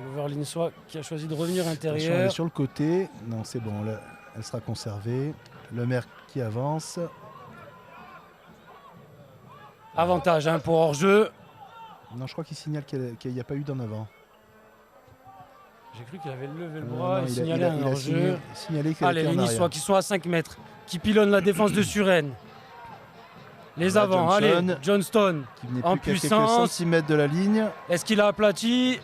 L'ouvreur niçois qui a choisi de revenir Attention, elle est intérieur. sur le côté. Non, c'est bon, là, elle sera conservée. Le maire qui avance. Avantage hein, pour hors-jeu. Non, je crois qu'il signale qu'il n'y a pas eu d'en avant. J'ai cru qu'il avait levé le Non, bras non, et il signalé un a hors-jeu. signalé qu'il Allez, était les en Niçois arrière. qui sont à 5 mètres, qui pilonnent la défense de Suresnes. Les Voilà, avants, Johnson, allez, Johnston. Qui venait en plus qu'à quelques puissance. centimètres de la ligne. Est-ce qu'il a aplati?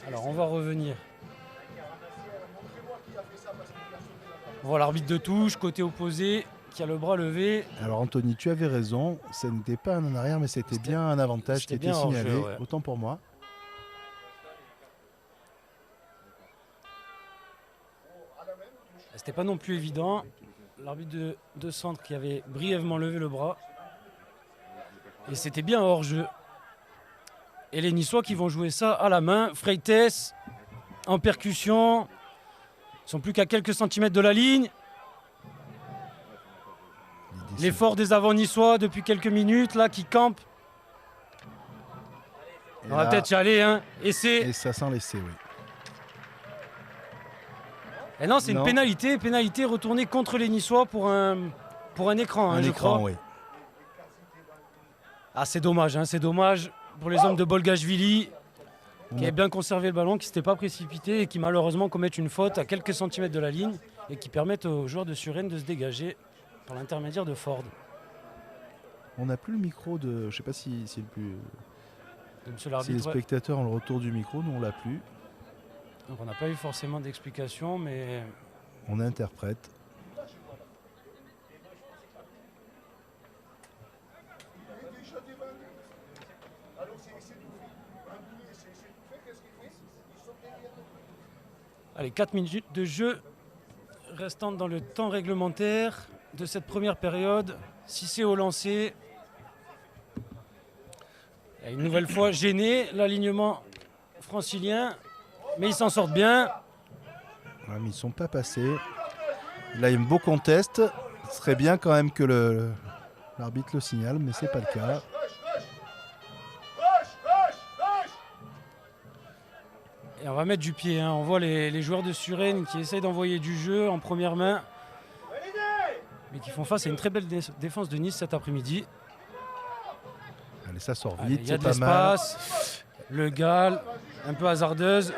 Alors on va revenir. On voit l'arbitre de touche, côté opposé, qui a le bras levé. Alors Anthony, tu avais raison, ce n'était pas un en arrière, mais c'était bien un avantage qui c'était était bien hors-jeu, signalé, ouais. autant pour moi. C'était pas non plus évident. L'arbitre de centre qui avait brièvement levé le bras. Et c'était bien hors-jeu. Et les Niçois qui vont jouer ça à la main. Freites en percussion. Ils sont plus qu'à quelques centimètres de la ligne. L'effort des avants niçois depuis quelques minutes là qui campent. Et On va là- peut-être y aller. Hein. Et c'est. Et ça sent l'essai, oui. Et non, c'est une Non. pénalité retournée contre les Niçois pour un écran, hein, Un je écran, crois. oui. Ah, c'est dommage, hein, c'est dommage pour les hommes de Bolgashvili qui avaient bien conservé le ballon, qui ne s'étaient pas précipités et qui malheureusement commettent une faute à quelques centimètres de la ligne et qui permettent aux joueurs de Suresnes de se dégager par l'intermédiaire de Ford. On n'a plus le micro de. Je ne sais pas si le plus. De monsieur Si les l'arbitre, ouais. spectateurs ont le retour du micro, nous on l'a plus. Donc on n'a pas eu forcément d'explication, mais On interprète. allez, 4 minutes de jeu restantes dans le temps réglementaire de cette première période. Cissé au lancer. Et une nouvelle fois gêné, l'alignement francilien, mais ils s'en sortent bien. Ouais, mais ils ne sont pas passés. Là, il y a un beau contest. Ce serait bien quand même que l'arbitre le signale, mais c'est pas le cas. Et on va mettre du pied, hein. On voit les joueurs de Suresnes qui essayent d'envoyer du jeu en première main, mais qui font face à une très belle défense de Nice cet après-midi. Allez, ça sort Allez, vite, il y a c'est de pas mal. l'espace. Le Gall, un peu hasardeuse.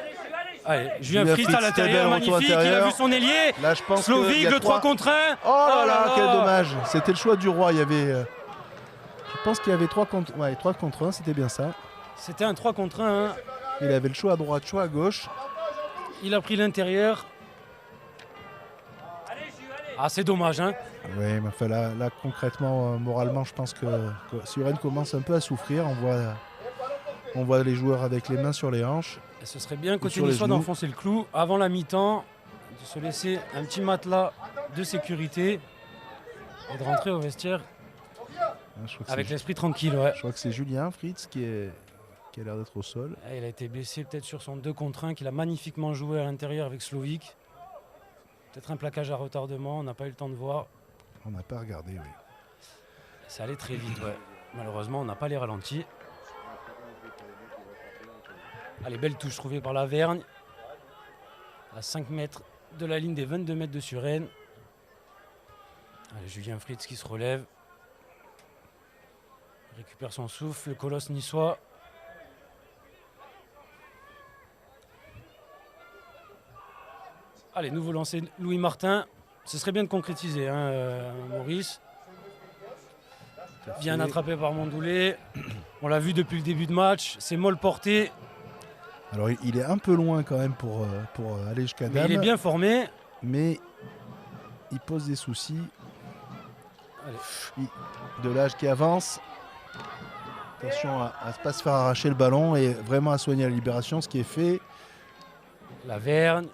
Allez, Julien Julien Fritz à Fritz, l'intérieur, très bel retour magnifique. Il a intérieur. vu son ailier. Là, je pense qu'il Slovic, y a le 3 contre 1. Oh là, quel dommage. C'était le choix du roi. Il y avait. Je pense qu'il y avait 3 contre 1, c'était bien ça. C'était un 3 contre 1. Hein. Il avait le choix à droite, choix à gauche. Il a pris l'intérieur. Ah, c'est dommage, hein. Oui, mais enfin, là concrètement, moralement, je pense que Suresnes commence un peu à souffrir. On voit les joueurs avec les mains sur les hanches. Et ce serait bien côté sur les niçois genoux. d'enfoncer le clou avant la mi-temps, de se laisser un petit matelas de sécurité et de rentrer au vestiaire Ah, je crois que avec c'est- l'esprit tranquille. Ouais. je crois que c'est Julien Fritz qui a l'air d'être au sol. Et il a été baissé peut-être sur son 2 contre 1 qu'il a magnifiquement joué à l'intérieur avec Slovic. Peut-être un plaquage à retardement, on n'a pas eu le temps de voir. On n'a pas regardé, oui. Ça allait très vite, ouais. Malheureusement, on n'a pas les ralentis. Allez, belle touche trouvée par Lavergne. À 5 mètres de la ligne des 22 mètres de Suresnes. Allez, Julien Fritz qui se relève. Récupère son souffle, le colosse niçois. Allez, nouveau lancer Louis Martin. Ce serait bien de concrétiser, hein, Maurice. Bien attrapé par Mondoulet. On l'a vu depuis le début de match. C'est molle porté. Alors, il est un peu loin quand même pour aller jusqu'à Mais Dame. il est bien formé. Mais il pose des soucis. Allez. De l'âge qui avance. Attention à ne pas se faire arracher le ballon et vraiment à soigner la libération, ce qui est fait. La Vergne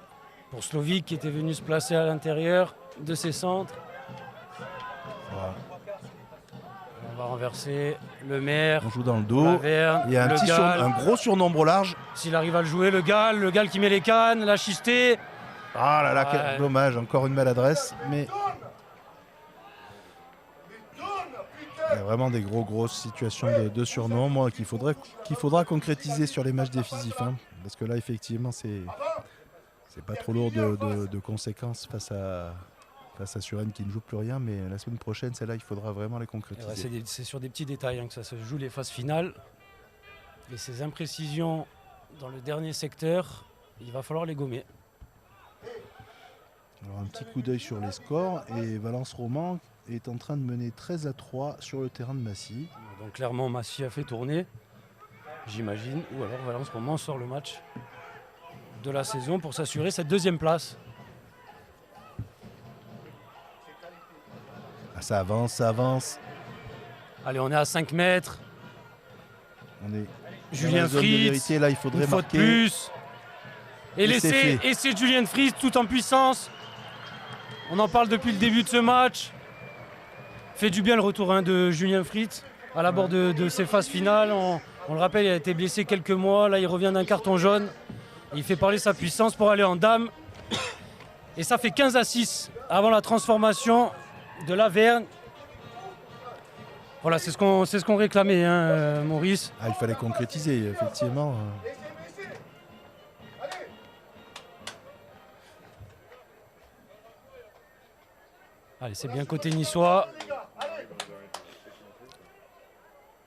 pour Slovic qui était venu se placer à l'intérieur de ses centres. Voilà. On va renverser le maire. On joue dans le La dos. Vergne, Il y a le Gall. un gros surnombre large. S'il arrive à le jouer, le Gall qui met les cannes, la Chisté. Ah là là, Ouais. quel dommage, encore une maladresse. Mais il y a vraiment des grosses situations de surnombre qu'il faudra concrétiser sur les matchs décisifs. Hein, parce que là, effectivement, c'est pas trop lourd de conséquences face à Suresnes qui ne joue plus rien. Mais la semaine prochaine, celle-là, il faudra vraiment les concrétiser. Ouais, c'est sur des petits détails hein, que ça se joue les phases finales. Et ces imprécisions dans le dernier secteur, il va falloir les gommer. Alors un petit coup d'œil sur les scores et Valence Roman est en train de mener 13-3 sur le terrain de Massy. Donc clairement, Massy a fait tourner, j'imagine. Ou alors Valence Roman sort le match de la saison pour s'assurer cette deuxième place. Ah, ça avance. Allez, on est à 5 mètres. On est Julien dans la zone de Fritz, vérité, là il faudrait une faute marquer. plus. Et Et c'est laisser fait. et c'est Julien Fritz tout en puissance. On en parle depuis le début de ce match. Fait du bien le retour hein, de Julien Fritz à l'abord de ses phases finales. On le rappelle, il a été blessé quelques mois. Là, il revient d'un carton jaune. Il fait parler sa puissance pour aller en dame. Et ça fait 15-6 avant la transformation de la Vergne. Voilà, c'est ce qu'on réclamait, hein, Maurice. Ah, il fallait concrétiser, effectivement. Allez, c'est bien côté niçois.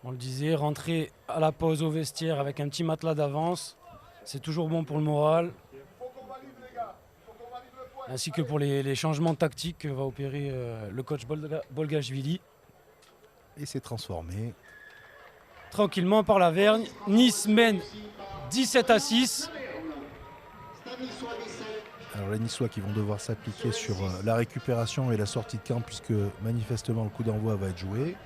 On le disait, rentrer à la pause au vestiaire avec un petit matelas d'avance, c'est toujours bon pour le moral. Ainsi que pour les changements tactiques que va opérer le coach Bolgachvili. Et c'est transformé. Tranquillement par la Vergne. Nice mène 17-6. Alors les Niçois qui vont devoir s'appliquer sur la récupération et la sortie de camp puisque manifestement le coup d'envoi va être joué.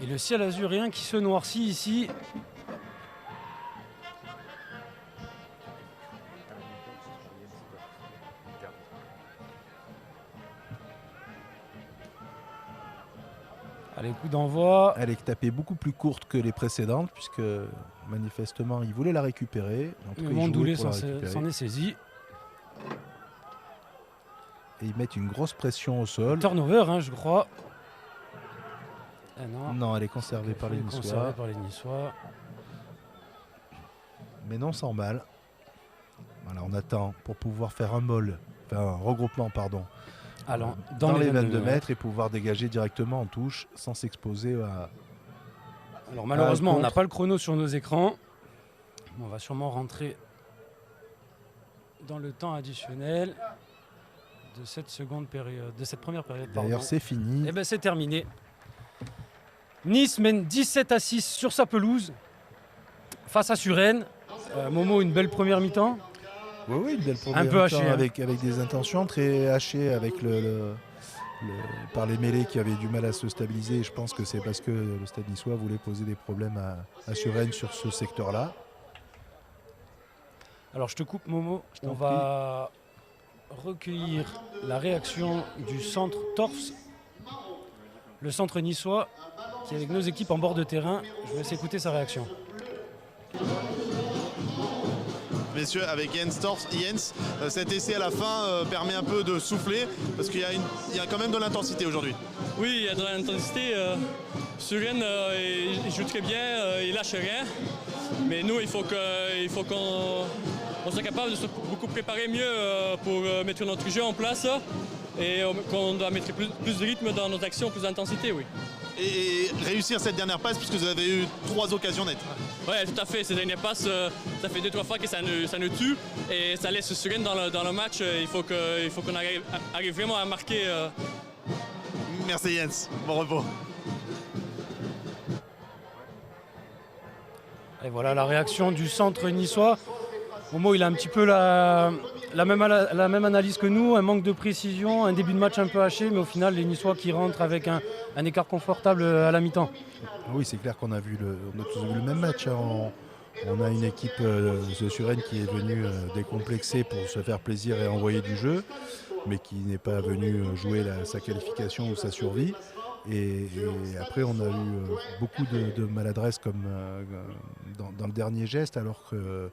Et le ciel azurien qui se noircit ici. Allez, coup d'envoi. Elle est tapée beaucoup plus courte que les précédentes puisque manifestement il voulait la récupérer. En tout cas, Le il jouait Mondoulet pour la s'en récupérer. est saisi. Et ils mettent une grosse pression au sol. Turnover, hein, je crois. Ah non. Non, elle est conservée par les Conservé Niçois. par les Niçois. Mais non sans mal. Voilà, on attend pour pouvoir faire un regroupement, pardon, Allant dans les 22 mètres. mètres et pouvoir dégager directement en touche sans s'exposer à... Alors malheureusement, on n'a contre. pas le chrono sur nos écrans. On va sûrement rentrer dans le temps additionnel de cette seconde période, de cette première période. D'ailleurs, pardon. c'est fini. Eh ben c'est terminé. Nice mène 17-6 sur sa pelouse face à Suresnes. Momo, une belle première mi-temps. Oui, une belle première Un peu mi-temps haché, hein. avec des intentions très hachées avec par les mêlées qui avaient du mal à se stabiliser. Et je pense que c'est parce que le Stade niçois voulait poser des problèmes à Suresnes sur ce secteur-là. Alors je te coupe Momo, t'en on va recueillir la réaction du centre Torfs, le centre niçois qui est avec nos équipes en bord de terrain. Je vous laisse écouter sa réaction. Messieurs, avec Jens Torfs, cet essai à la fin permet un peu de souffler parce qu'il y a quand même de l'intensité aujourd'hui. Oui, il y a de l'intensité. Suresnes, il joue très bien, il lâche rien. Mais nous, il faut qu'on soit capable de se beaucoup préparer mieux pour mettre notre jeu en place et qu'on doit mettre plus de rythme dans nos actions, plus d'intensité, oui. Et réussir cette dernière passe puisque vous avez eu 3 occasions nettes. Oui, tout à fait. Ces dernières passes, ça fait 2-3 fois que ça nous tue et ça laisse Suresnes dans le match. Il faut qu'on arrive vraiment à marquer. Merci Jens, bon repos. Et voilà la réaction du centre niçois. Momo, il a un petit peu la même analyse que nous, un manque de précision, un début de match un peu haché, mais au final, les Niçois qui rentrent avec un écart confortable à la mi-temps. Oui, c'est clair qu'on a tous vu le même match, hein. On a une équipe de Suresnes qui est venue décomplexée pour se faire plaisir et envoyer du jeu, mais qui n'est pas venue jouer sa qualification ou sa survie. Et après, on a eu beaucoup de maladresse comme dans le dernier geste, alors que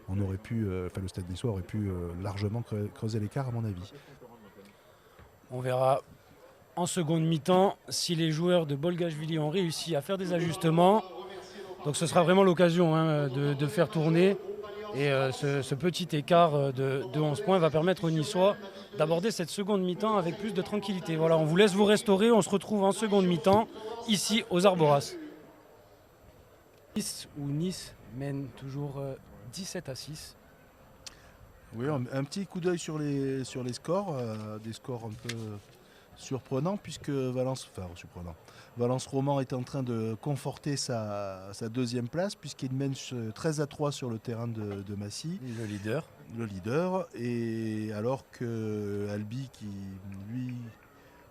le Stade Niçois aurait pu largement creuser l'écart, à mon avis. On verra en seconde mi-temps si les joueurs de Bolgachvili ont réussi à faire des ajustements. Donc ce sera vraiment l'occasion de faire tourner. Et ce petit écart de 11 points va permettre aux Niçois d'aborder cette seconde mi-temps avec plus de tranquillité. Voilà, on vous laisse vous restaurer. On se retrouve en seconde mi-temps, ici aux Arboras. Nice mène toujours 17-6. Oui, un petit coup d'œil sur les scores, des scores un peu surprenants, puisque Valence Roman est en train de conforter sa deuxième place, puisqu'il mène 13-3 sur le terrain de Massy. Le leader. Et alors que Albi, qui lui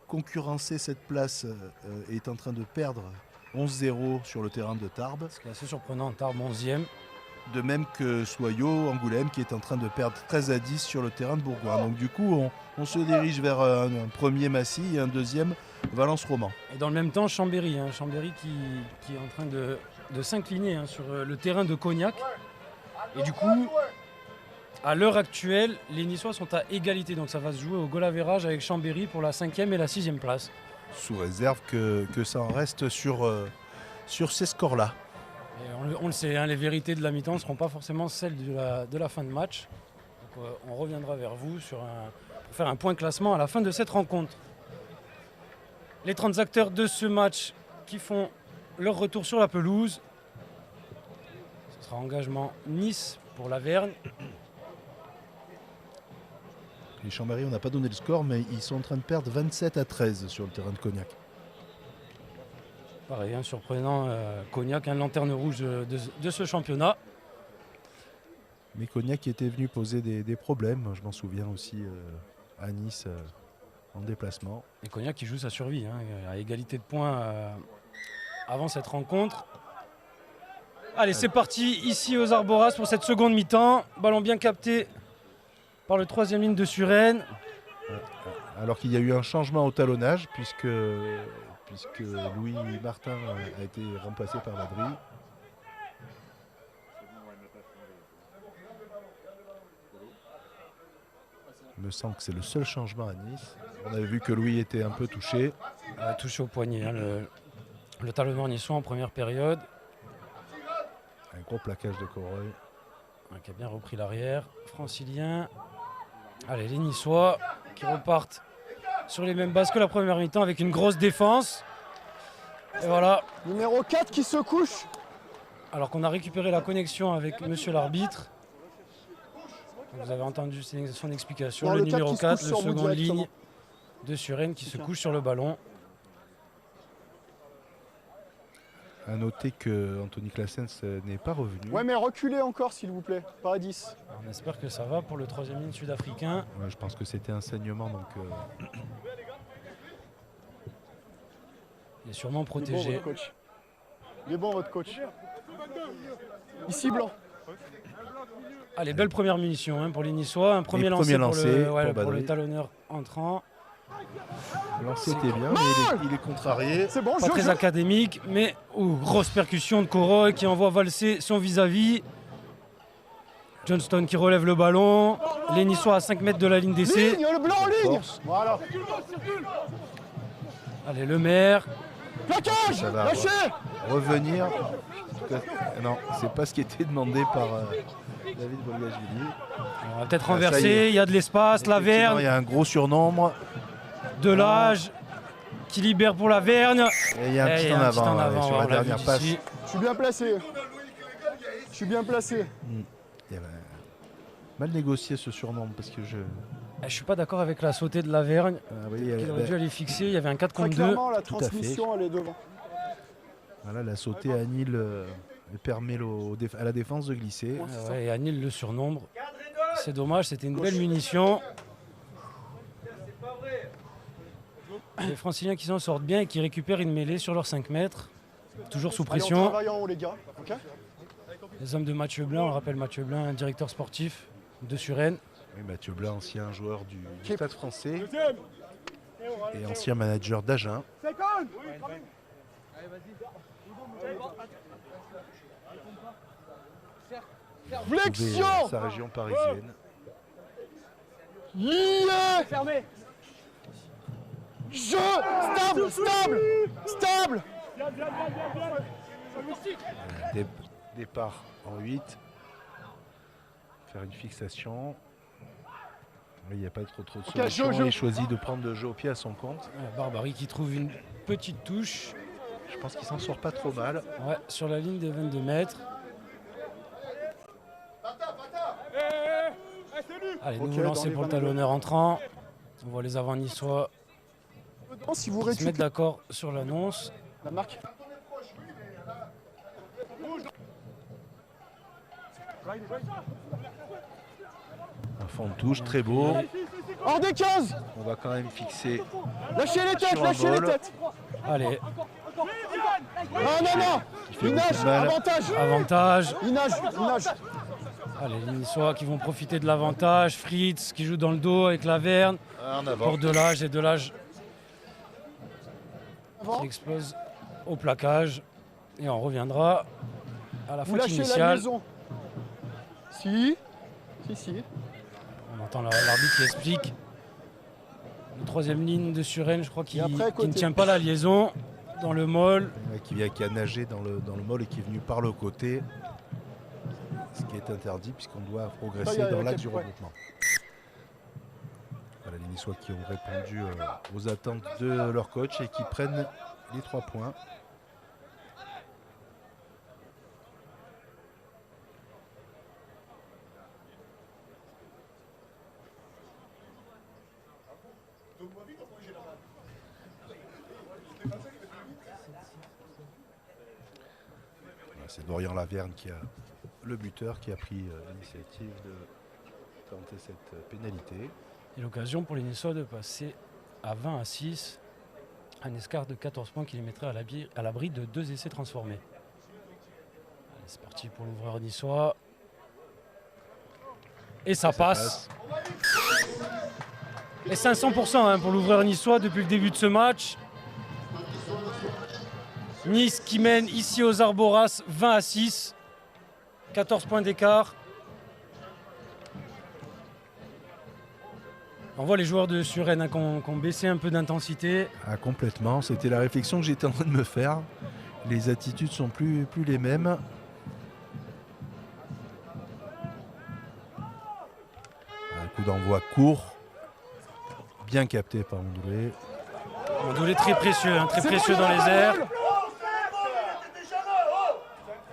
concurrençait cette place, est en train de perdre 11-0 sur le terrain de Tarbes. C'est assez surprenant, Tarbes 11e. De même que Soyaux, Angoulême, qui est en train de perdre 13-10 sur le terrain de Bourgoin. Donc du coup, on se dirige vers un premier Massy et un deuxième Valence Roman. Et dans le même temps, Chambéry qui est en train de s'incliner sur le terrain de Cognac. Et du coup, à l'heure actuelle, les Niçois sont à égalité. Donc ça va se jouer au goal average avec Chambéry pour la 5e et la 6e place. Sous réserve que ça en reste sur ces scores-là. Et on le sait, les vérités de la mi-temps ne seront pas forcément celles de la fin de match. Donc, on reviendra vers vous pour faire un point classement à la fin de cette rencontre. Les 30 acteurs de ce match qui font leur retour sur la pelouse. Ce sera engagement Nice pour l'Avergne. Les Chambéry, on n'a pas donné le score, mais ils sont en train de perdre 27-13 sur le terrain de Cognac. Pareil, surprenant, Cognac, lanterne rouge de ce championnat. Mais Cognac qui était venu poser des problèmes, je m'en souviens aussi à Nice en déplacement. Et Cognac qui joue sa survie, à égalité de points avant cette rencontre. Allez, c'est parti ici aux Arboras pour cette seconde mi-temps. Ballon bien capté par le troisième ligne de Suresnes. Alors qu'il y a eu un changement au talonnage, puisque Louis Martin a été remplacé par Ladry. Il me semble que c'est le seul changement à Nice. On avait vu que Louis était un peu touché. Touché au poignet, le talonneur niçois en première période. Un gros plaquage de Coroy. Qui a bien repris l'arrière. Francilien. Allez, les Niçois qui repartent sur les mêmes bases que la première mi-temps avec une grosse défense. Et voilà. Numéro 4 qui se couche. Alors qu'on a récupéré la connexion avec monsieur l'arbitre. Vous avez entendu son explication. Le numéro 4, le seconde ligne de Suresnes qui se couche sur le ballon. À noter que Anthony Claessens n'est pas revenu. Ouais, mais reculez encore s'il vous plaît, pas à 10. On espère que ça va pour le troisième ligne sud-africain. Ouais, je pense que c'était un saignement, donc... Il est sûrement protégé. Il est bon votre coach. Ici blanc. Allez, belle première munition pour les Niçois. Un premier lancé pour le talonneur entrant. Le lancer était bien, mais il est contrarié. C'est bon, pas très académique, mais grosse percussion de Coroy qui envoie valser son vis-à-vis. Johnston qui relève le ballon. Les Niçois à 5 mètres de la ligne d'essai. Ligne, le blanc en ligne. Voilà. Allez, le maire. Plaquage. Lâchez. Revenir. Non, c'est pas ce qui était demandé par David Bolgachvili. On va peut-être renverser, il y a de l'espace, l'Avergne. Il y a un gros surnombre. De l'âge qui libère pour l'Avergne. Et il y a un petit en avant, sur la dernière passe. Je suis bien placé. Je suis bien placé. Il y avait mal négocié ce surnombre parce que je suis pas d'accord avec la sautée de l'Avergne. Il aurait dû aller fixer. Il y avait un 4 contre 2. Clairement, la transmission elle est devant. Voilà, la sautée annule Elle permet à la défense de glisser. Ouais, et Anil le surnombre. C'est dommage, c'était une belle munition. Les Franciliens qui s'en sortent bien et qui récupèrent une mêlée sur leurs 5 mètres. Toujours sous Allez, on pression. travaille en haut, les gars. Ok. Les hommes de Mathieu Blin, on rappelle Mathieu Blin, directeur sportif de Suresnes. Oui, Mathieu Blin, ancien joueur du Qui est- Stade français Deuxième. et ancien manager d'Agen. Flexion. Sa région parisienne. Lié. Fermé. Jeu. Stable. Stable. Stable. Départ en 8. Faire une fixation. Il n'y a pas trop de solutions. jeu. Il choisit de prendre le jeu au pied à son compte. Barbarie qui trouve une petite touche. Je pense qu'il s'en sort pas trop mal. Ouais, sur la ligne des 22 mètres. Allez, nouveau Ok, lancé dans les pour le 22. talonneur entrant. On voit les avants niçois Si vous se mettre récupérez d'accord sur l'annonce. la marque. Un fond de touche très beau. Hors des 15. On va quand même fixer. Lâchez les têtes. Sur un Lâchez les bol. têtes. Allez, Non. fait Il nage. beaucoup de mal. Avantage. avantage. Il nage. Allez, les Niçois qui vont profiter de l'avantage. Fritz qui joue dans le dos avec Laverne. En avant. Pour Delage et Delage Avant. qui explose au plaquage. Et on reviendra à la Vous faute lâchez la initiale. liaison. Si. On entend l'arbitre qui explique. La troisième ligne de Suresnes, je crois, qui Et après, à ne côté. tient pas la liaison dans le molle. Qui a nagé dans le molle et qui est venu par le côté. Ce qui est interdit puisqu'on doit progresser dans l'axe du regroupement. Voilà les Niçois qui ont répondu aux attentes de leur coach et qui prennent les 3 points. Voilà, c'est Dorian Laverne qui a le buteur qui a pris l'initiative de tenter cette pénalité. Et l'occasion pour les Niçois de passer à 20-6. Un escart de 14 points qui les mettrait à l'abri de 2 essais transformés. Allez, c'est parti pour l'ouvreur niçois. Et ça passe. Et 500% pour l'ouvreur niçois depuis le début de ce match. Nice qui mène ici aux Arboras 20-6. 14 points d'écart. On voit les joueurs de Suresnes qui ont baissé un peu d'intensité. Ah, complètement, c'était la réflexion que j'étais en train de me faire. Les attitudes sont plus les mêmes. Un coup d'envoi court, bien capté par Mondoulé. Mondoulé très précieux, très précieux dans les airs.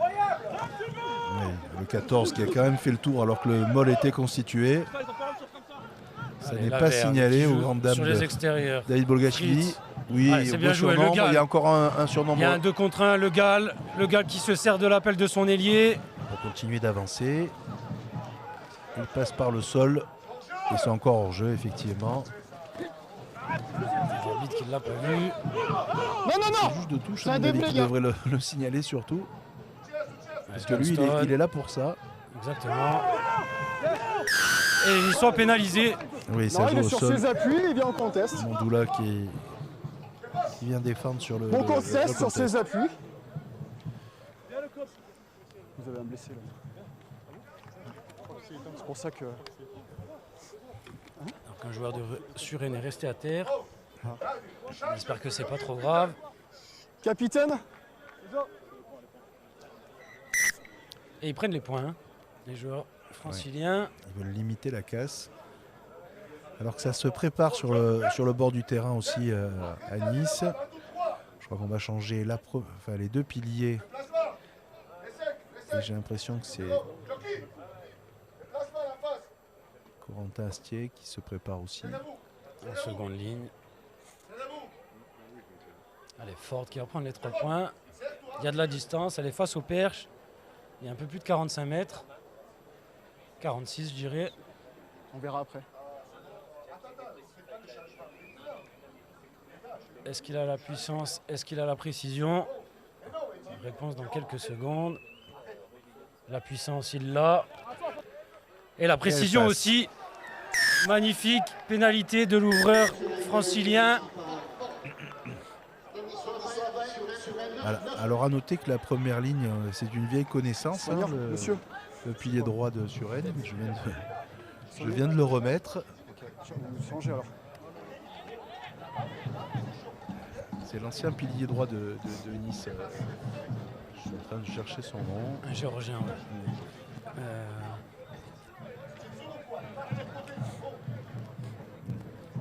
Oui, le 14 qui a quand même fait le tour alors que le molle était constitué. Ça Allez, n'est la pas Verne signalé qui aux joue grandes dames sur de les extérieurs. David Bolgachvili. Fritz. Oui, Allez, c'est beau bien joué, le surnombre. Gall. Il y a encore un surnombre. Il y a un 2 contre 1, le Gall qui se sert de l'appel de son ailier. On va continuer d'avancer. Il passe par le sol. Et c'est encore hors jeu, effectivement. L'arbitre qui ne l'a pas vu. Non. Le juge de touche, C'est un à mon avis, déblai, qui gars. devrait le signaler surtout. Parce que lui, Johnston. il est là pour ça. Exactement. Et ils sont pénalisés. Oui, ça Non, il joue est au sur sol. ses appuis, il vient en contest. Mondoula qui vient défendre sur le. Bon le contest sur contest. ses appuis. Vous avez un blessé là. C'est pour ça que. Donc un joueur de Suresnes est resté à terre. J'espère que c'est pas trop grave. Capitaine. Et ils prennent les points, les joueurs franciliens. Ils veulent limiter la casse. Alors que ça se prépare sur le bord du terrain aussi à Nice. Je crois qu'on va changer les 2 piliers. Et j'ai l'impression que c'est Corentin Astier qui se prépare aussi. En seconde ligne. Allez, Ford qui va prendre les 3 points. Il y a de la distance, elle est face au perche. Il y a un peu plus de 45 mètres. 46, je dirais. On verra après. Est-ce qu'il a la puissance? Est-ce qu'il a la précision? Réponse dans quelques secondes. La puissance, il l'a. Et la précision aussi. Magnifique. Pénalité de l'ouvreur francilien. Alors à noter que la première ligne, c'est une vieille connaissance. Hein, monsieur. Le pilier droit de Suresnes. Je viens de le remettre. Je vais vous changer alors. C'est l'ancien pilier droit de Nice. Je suis en train de chercher son nom. Un Géorgien, ouais.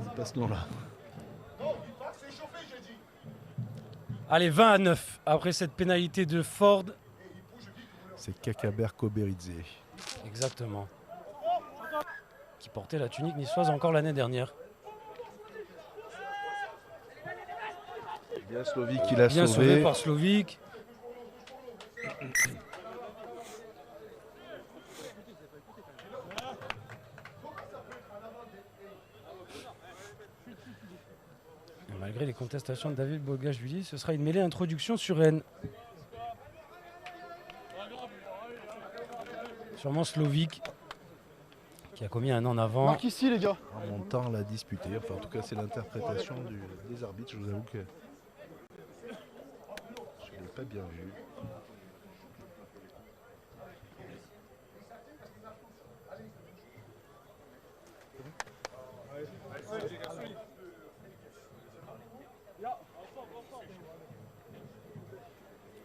C'est pas ce nom-là. Allez, 20-9 après cette pénalité de Ford. C'est Kakaber Koberidze. Exactement. Qui portait la tunique niçoise encore l'année dernière. Bien Slovic qui l'a Bien sauvé par Slovic. Et malgré les contestations de David Bogashvili, ce sera une mêlée introduction sur Rennes. Sûrement Slovic qui a commis un en avant. Marque ici les gars. En montant l'a disputé. Enfin, en tout cas, c'est l'interprétation des arbitres. Je vous avoue que je ne l'ai pas bien vu.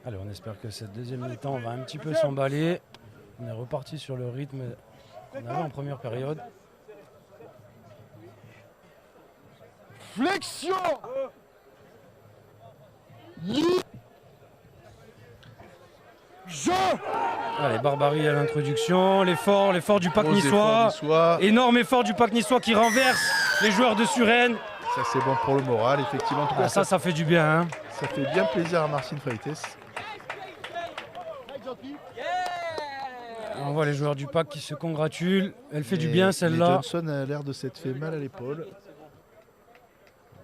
Allez, on espère que cette deuxième mi-temps va un petit peu s'emballer. On est reparti sur le rythme qu'on avait en première période. Flexion. Jeu. Allez, Barbarie à l'introduction. L'effort du pack Gros niçois. effort niçois. Énorme effort du pack niçois qui renverse les joueurs de Suresnes. Ça, c'est bon pour le moral, effectivement. En tout cas, Ah, ça fait du bien. Hein. ça fait bien plaisir à Marcin Freites. On voit les joueurs du pack qui se congratulent. Elle fait du Et- bien mais celle-là. Johnson a l'air de s'être fait mal à l'épaule.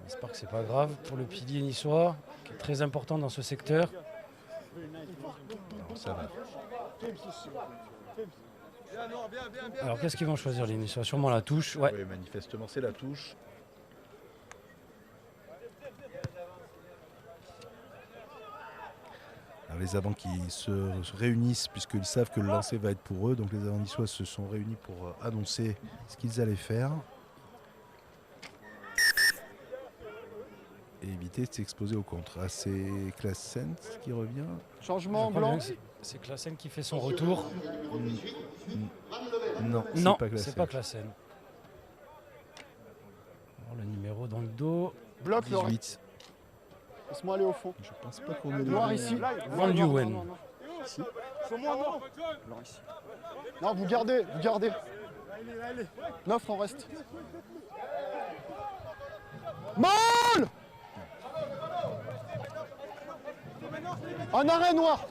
J'espère que c'est pas grave pour le pilier niçois, qui est très important dans ce secteur. Non, ça va. Alors qu'est-ce qu'ils vont choisir les niçois? Sûrement la touche. Ouais. Oui, manifestement, c'est la touche. Alors, les avants qui se réunissent puisqu'ils savent que le lancer va être pour eux. Donc les avants niçois se sont réunis pour annoncer ce qu'ils allaient faire. Et éviter de s'exposer au contre. Ah, c'est Claessens qui revient. Changement Je crois bien blanc. que c'est Classen qui fait son retour. Non, Non, c'est pas c'est pas Classen. Alors, le numéro dans le dos. Bloc le 18. Laisse-moi aller au fond. Je pense pas qu'on ait Noir le- ici. Van Non, Leeuwen. non, non, non. Ici. Noir ici. Non, vous gardez, vous gardez. 9, on reste. Mal. Un arrêt noir.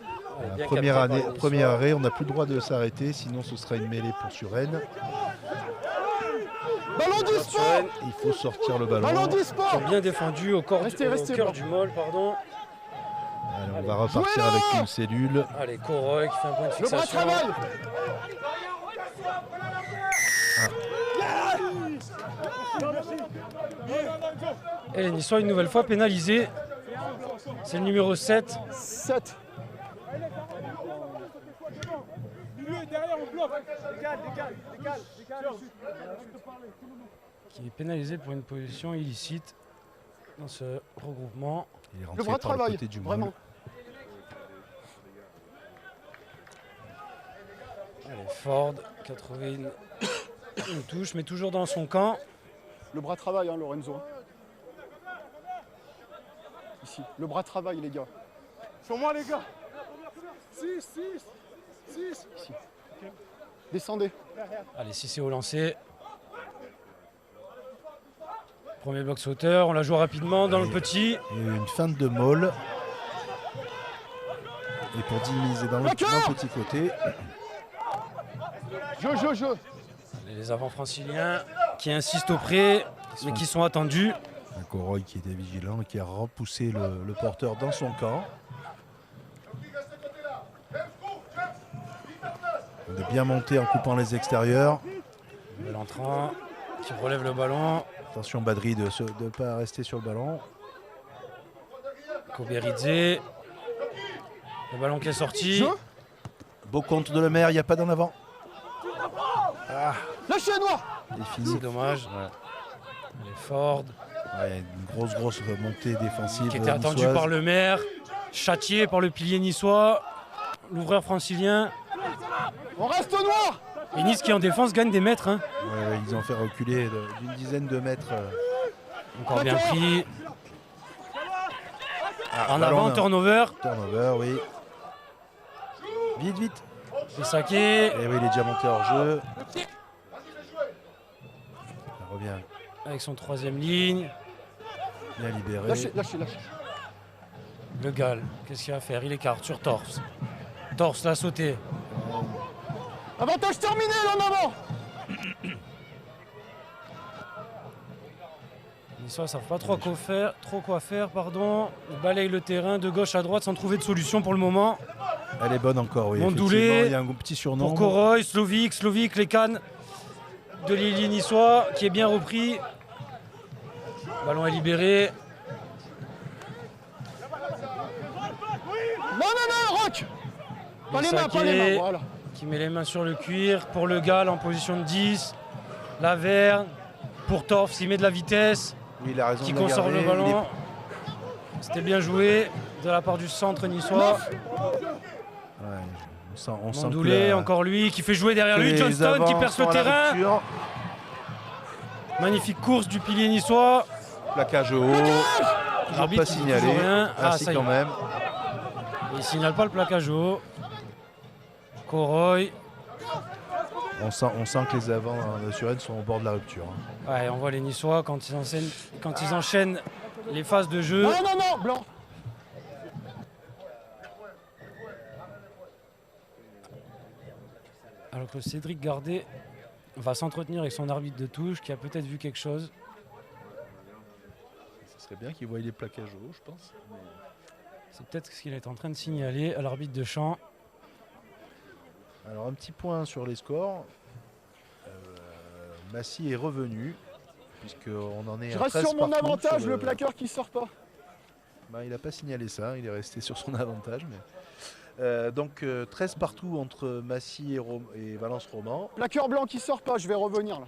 Bien Premier arrêt, on n'a plus le droit de s'arrêter, sinon ce sera une mêlée pour Suresnes. Ballon du sport. Suresnes Il faut sortir le ballon. Ballon du qui sport. ont bien défendu au Restez, restez, au cœur bon. du môle, pardon. Allez, on va repartir Jouez-la. avec une cellule. Allez, Coroy qui fait un point de Le bras fixation. travail. Et les Niçois une nouvelle fois pénalisés. C'est le numéro 7. 7. Qui est pénalisé pour une position illicite dans ce regroupement. Il est Le rentré bras par le travail. côté du môle. Vraiment. Allez, Ford qui a trouvé une touche, mais toujours dans son camp. Le bras travail, hein, Lorenzo. Ici. Le bras travail, les gars. Sur moi, les gars. 6. Ici. Descendez. Allez, si c'est au lancer. Premier bloc sauteur, on la joue rapidement dans le petit. Et une feinte de môle. Et pour dynamiser dans le petit côté. Jeu. Les avants franciliens qui insistent auprès, mais qui sont attendus. Un Coroy qui était vigilant et qui a repoussé le porteur dans son camp. On est bien monté en coupant les extérieurs. L'entrant qui relève le ballon. Attention Badri de ne pas rester sur le ballon. Koberidze. Le ballon qui est sorti. Beau compte de Lemaire, il n'y a pas d'en avant. Lâchez Noir. C'est dommage. Ouais. Les Ford. Ouais, une grosse montée défensive. Qui était attendu niçoise. par le maire. Châtié par le pilier niçois. L'ouvreur francilien. On reste Noir. Et Nice qui en défense gagne des mètres. Hein. Ouais, ils ont fait reculer d'une dizaine de mètres. Encore bien pris. En ballon, avant, turnover. Turnover, oui. Vite. Bessaké. Et oui, il est déjà monté hors jeu. Il revient Avec son troisième ligne. bien libéré. Lâchez. Le Gall, qu'est-ce qu'il va faire? Il écarte sur Torfs. Torfs l'a sauté. Avantage terminé là en avant. Les Niçois ne savent pas trop quoi faire. Ils balayent le terrain de gauche à droite sans trouver de solution pour le moment. Elle est bonne encore, oui. Mondoulé. Effectivement, il y a un petit surnom. Pour Coroy, Slovic, les cannes de l'ailier niçois qui est bien repris. Le ballon est libéré. Non, Rock. Pas les Bessaké, mains, voilà. qui met les mains sur le cuir. Pour le Gall en position de 10. Laverne. Pour Torfs, il met de la vitesse. Oui, il a raison Qui de la conserve garder. le ballon. C'était bien joué de la part du centre niçois. Ouais, on sent Mondoulé, encore lui, qui fait jouer derrière que lui. les Johnston avants qui perce sont le à la terrain. rupture. Magnifique course du pilier niçois. Plaquage haut. Toujours L'arbitre pas il dit signalé. toujours rien. Ah, si, ça y quand est. même. Il signale pas le plaquage haut. Coroy. On sent que les avants de Suresnes sont au bord de la rupture. Ouais, on voit les Niçois quand ils enchaînent les phases de jeu. Non, Blanc. Alors que Cédric Gardet va s'entretenir avec son arbitre de touche qui a peut-être vu quelque chose. Ce serait bien qu'ils voient les plaquages hauts, je pense. C'est peut-être ce qu'il est en train de signaler à l'arbitre de champ. Alors un petit point sur les scores. Massy est revenu, puisqu'on en est Je à reste 13 sur mon partout avantage, sur le plaqueur qui sort pas. Il n'a pas signalé ça, il est resté sur son avantage. Donc 13 partout entre Massy et Valence Roman. Plaqueur blanc qui sort pas, je vais revenir là.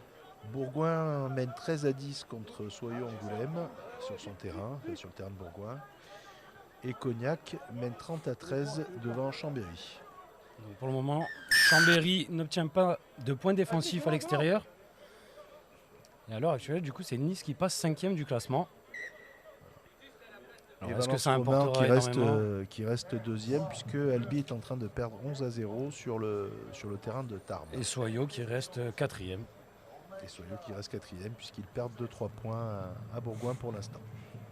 Bourgoin mène 13-10 contre Soyaux Angoulême sur son terrain, sur le terrain de Bourgoin. Et Cognac mène 30-13 devant Chambéry. Donc pour le moment, Chambéry n'obtient pas de points défensifs à l'extérieur. Et à l'heure actuelle, du coup, c'est Nice qui passe 5e du classement. Alors, est-ce que ça importera énormément qui reste deuxième, puisque Albi est en train de perdre 11-0 sur le terrain de Tarbes. Et Soyaux qui reste 4e. Et Soyaux qui reste 4e, puisqu'ils perdent 2-3 points à Bourgoin pour l'instant.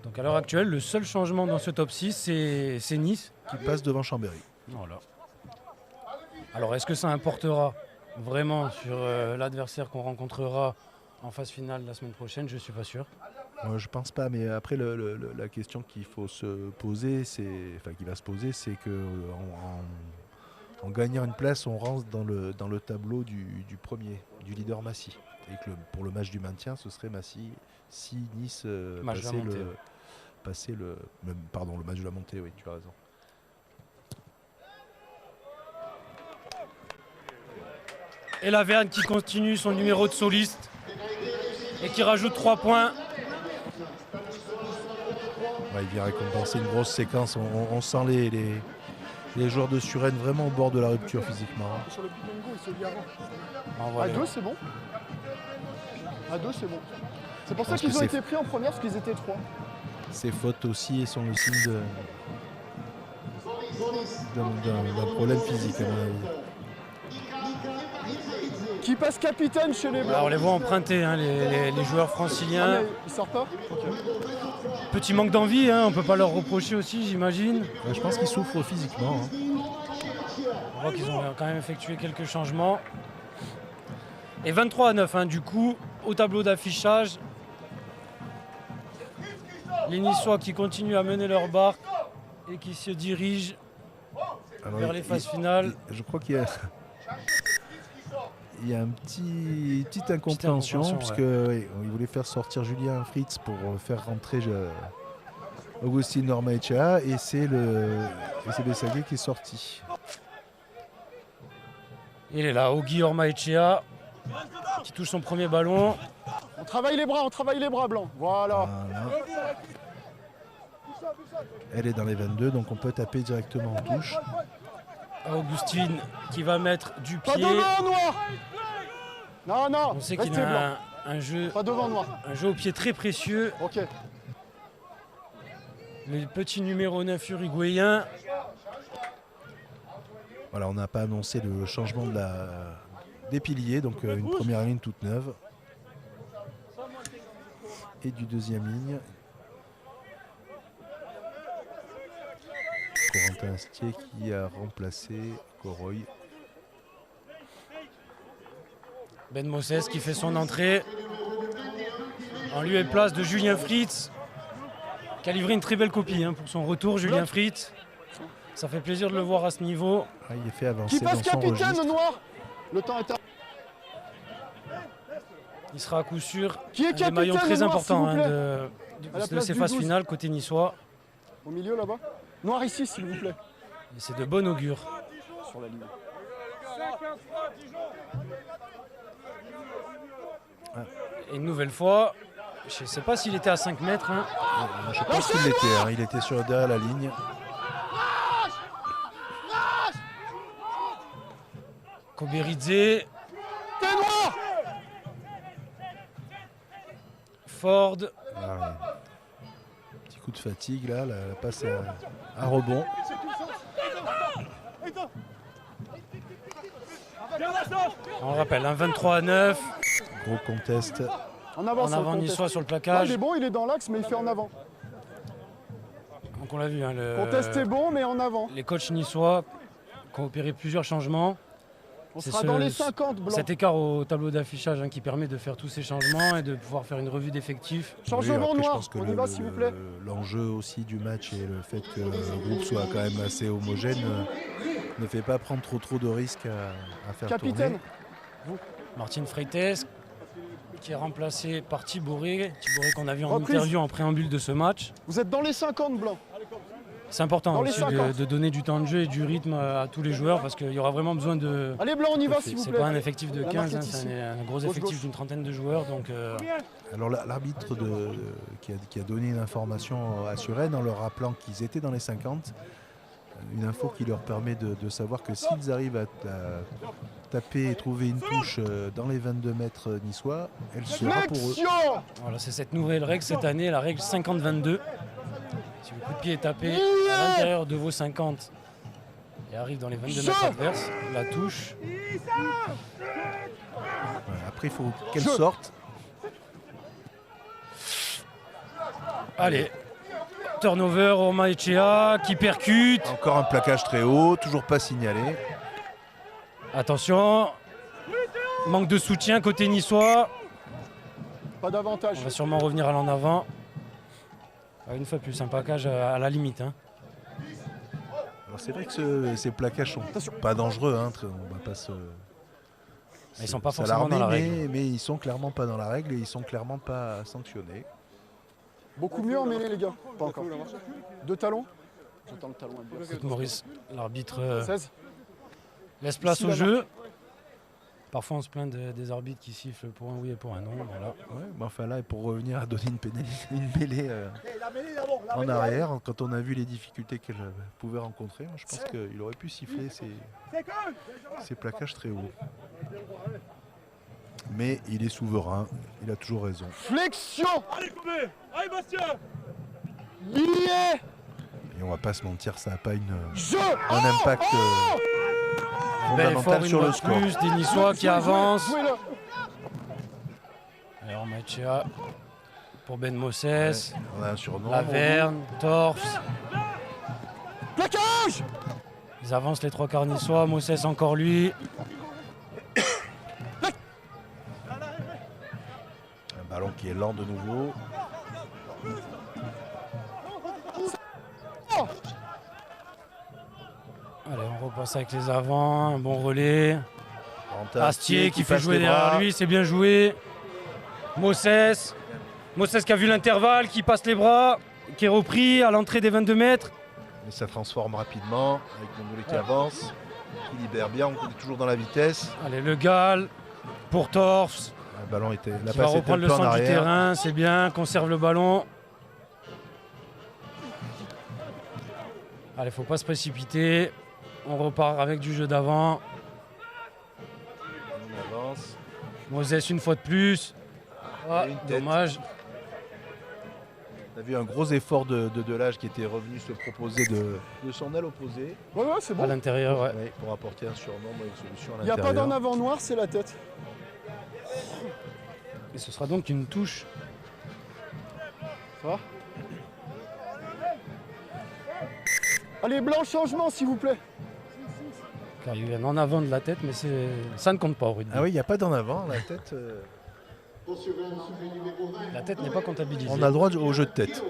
Donc à l'heure actuelle, le seul changement dans ce top 6, c'est Nice. Qui passe devant Chambéry. Voilà. Alors est-ce que ça importera vraiment sur l'adversaire qu'on rencontrera en phase finale la semaine prochaine? Je ne suis pas sûr. Moi, je pense pas, mais après la question qu'il faut se poser, qui va se poser, c'est que en gagnant une place, on rentre dans le tableau du premier, du leader Massy. Et que pour le match du maintien, ce serait Massy si Nice passait le match de la montée, oui, tu as raison. Et Laverne qui continue son numéro de soliste et qui rajoute 3 points. Il vient récompenser une grosse séquence. On sent les joueurs de Suresnes vraiment au bord de la rupture physiquement. Sur le Pitongo, il se lit avant. À 2, c'est bon. À 2, c'est bon. C'est pour ça pense qu'ils que ont c'est été pris en première, parce qu'ils étaient 3. Ces fautes aussi sont le signe d'un problème physique, à mon avis. Qui passe capitaine chez les Blancs? Alors, on les voit emprunter, hein, les joueurs franciliens. Ah, mais ils sortent pas? Ok. Petit manque d'envie, hein, on ne peut pas leur reprocher aussi, j'imagine. Je pense qu'ils souffrent physiquement. Hein. On voit qu'ils ont quand même effectué quelques changements. Et 23-9, hein, du coup, au tableau d'affichage. Les Niçois qui continuent à mener leur barque et qui se dirigent vers les phases finales. Je crois qu'il y a... Il y a petite incompréhension, puisque ouais, il voulait faire sortir Julien Fritz pour faire rentrer Augustin Ormaechea, et c'est Bessaguet qui est sorti. Il est là, Ogi Ormaechea, qui touche son premier ballon. On travaille les bras, Blanc. Voilà. Elle est dans les 22, donc on peut taper directement en touche. Augustin qui va mettre du pied. Pas devant, Noir. Non, non. On sait qu'il restez a un jeu, Pas devant, Noir. un jeu au pied très précieux. Ok. Le petit numéro 9 uruguayen. Voilà, on n'a pas annoncé le changement des piliers, donc une première ligne toute neuve. Et du deuxième ligne. Corentin Astier qui a remplacé Coroy. Ben Moses qui fait son entrée. En lieu et place de Julien Fritz, qui a livré une très belle copie pour son retour. Julien Fritz, ça fait plaisir de le voir à ce niveau. Ah, il est fait avancer Qui passe dans son capitaine, registre. Noir. Le temps est à... Il sera à coup sûr Qui est un des maillons capitaine, très Noir, importants s'il vous plaît de À la place ces du phases 12. finales côté niçois. Au milieu, là-bas. Noir ici, s'il vous plaît. Et c'est de bon augure. Sur la ligne. Et une nouvelle fois, je ne sais pas s'il était à 5 mètres. Je pense qu'il l'était, il était derrière la ligne. Koberidze. T'es Noir. Ford. Ah, petit coup de fatigue là, la passe à rebond. On le rappelle, 23-9. Gros contest. En avant, En avant niçois sur le plaquage. il est bon, il est dans l'axe, mais il fait en avant. Donc on l'a vu, le Contest est bon, mais en avant. les coachs niçois qui ont opéré plusieurs changements. On C'est sera dans les 50, Blanc. Cet écart au tableau d'affichage qui permet de faire tous ces changements et de pouvoir faire une revue d'effectifs. Changement après, je Noir. pense que On y va, s'il vous plaît. l'enjeu aussi du match et le fait que le groupe soit quand même assez homogène ne fait pas prendre trop de risques à faire Capitaine. tourner. Martin Freites qui est remplacé par Thibauré qu'on a vu en Reprise. interview en préambule de ce match. Vous êtes dans les 50, Blanc. C'est important Dans les aussi 50. de donner du temps de jeu et du rythme à tous les joueurs parce qu'il y aura vraiment besoin de... Allez, Blanc, on y va, s'il vous C'est plaît. pas un effectif de La 15, marque est c'est ici. un gros Gauche, effectif gauche. d'une trentaine de joueurs. Donc, Alors l'arbitre qui a donné une information à Suresnes en leur rappelant qu'ils étaient dans les 50, une info qui leur permet de savoir que s'ils arrivent à taper et trouver une touche dans les 22 mètres niçois, elle sera pour eux. Flexion. voilà, c'est cette nouvelle règle cette année, la règle 50-22. Si le coup de pied est tapé à l'intérieur de vos 50 et arrive dans les 22 mètres adverses, la touche. Voilà, après, il faut qu'elle sorte. Allez, turnover, Ormaechea qui percute. Encore un plaquage très haut, toujours pas signalé. Attention, manque de soutien côté niçois. Pas d'avantage. On va sûrement revenir à l'en avant. Une fois plus, un plaquage à la limite. Alors c'est vrai que ces plaquages sont pas dangereux, on va pas se... Ils sont pas s'alarmer, forcément dans la règle. mais ils sont clairement pas dans la règle et ils sont clairement pas sanctionnés. Beaucoup mieux en mêlée, les gars. Pas encore. 2 talons. J'attends le talon. Écoute, Maurice, l'arbitre 16. laisse place Ici, au là-bas. jeu. Parfois, on se plaint des arbitres qui sifflent pour un oui et pour un non. Voilà. Ouais, mais enfin là, pour revenir à donner une mêlée en arrière, quand on a vu les difficultés qu'elle pouvait rencontrer, moi, je pense qu'il aurait pu siffler ces plaquages très hauts. Mais il est souverain, il a toujours raison. Flexion. Allez, Kobe. Allez, Bastien. Lié. Et on va pas se mentir, ça n'a pas Jeu. un impact bel effort fondamental une sur fois le de score. plus, des Niçois qui avancent. Jouez là. Alors Maïchea pour Ben Moses, On a un surnom. Laverne, Torfs. Plaquage. Ils avancent les trois quarts niçois, Moses encore lui. Un ballon qui est lent de nouveau. Allez, on repasse avec les avants, un bon relais. Valentin Astier qui fait passe jouer les derrière bras. lui, c'est bien joué. Moses qui a vu l'intervalle, qui passe les bras, qui est repris à l'entrée des 22 mètres. Mais ça transforme rapidement avec Mongolet qui avance, qui libère bien, on est toujours dans la vitesse. Allez, Le Gall pour Torfs, Le ballon était, la qui va passe était un reprendre le peu en centre du arrière. terrain, c'est bien, conserve le ballon. Allez, faut pas se précipiter. On repart avec du jeu d'avant. On avance. Moses une fois de plus. Ah, Et une tête. dommage. On a vu un gros effort de Delage qui était revenu se proposer de son aile opposée. Ouais, c'est À bon. l'intérieur, ouais. Ouais, pour apporter un surnom et une solution à Il n'y a l'intérieur. pas d'en avant noir, c'est la tête. Et ce sera donc une touche. Ça va? Allez, blanc, changement, s'il vous plaît. Car il y a un en avant de la tête, mais ça ne compte pas au rugby. Ah oui, il n'y a pas d'en avant, la tête. La tête n'est pas comptabilisée. On a le droit au jeu de tête.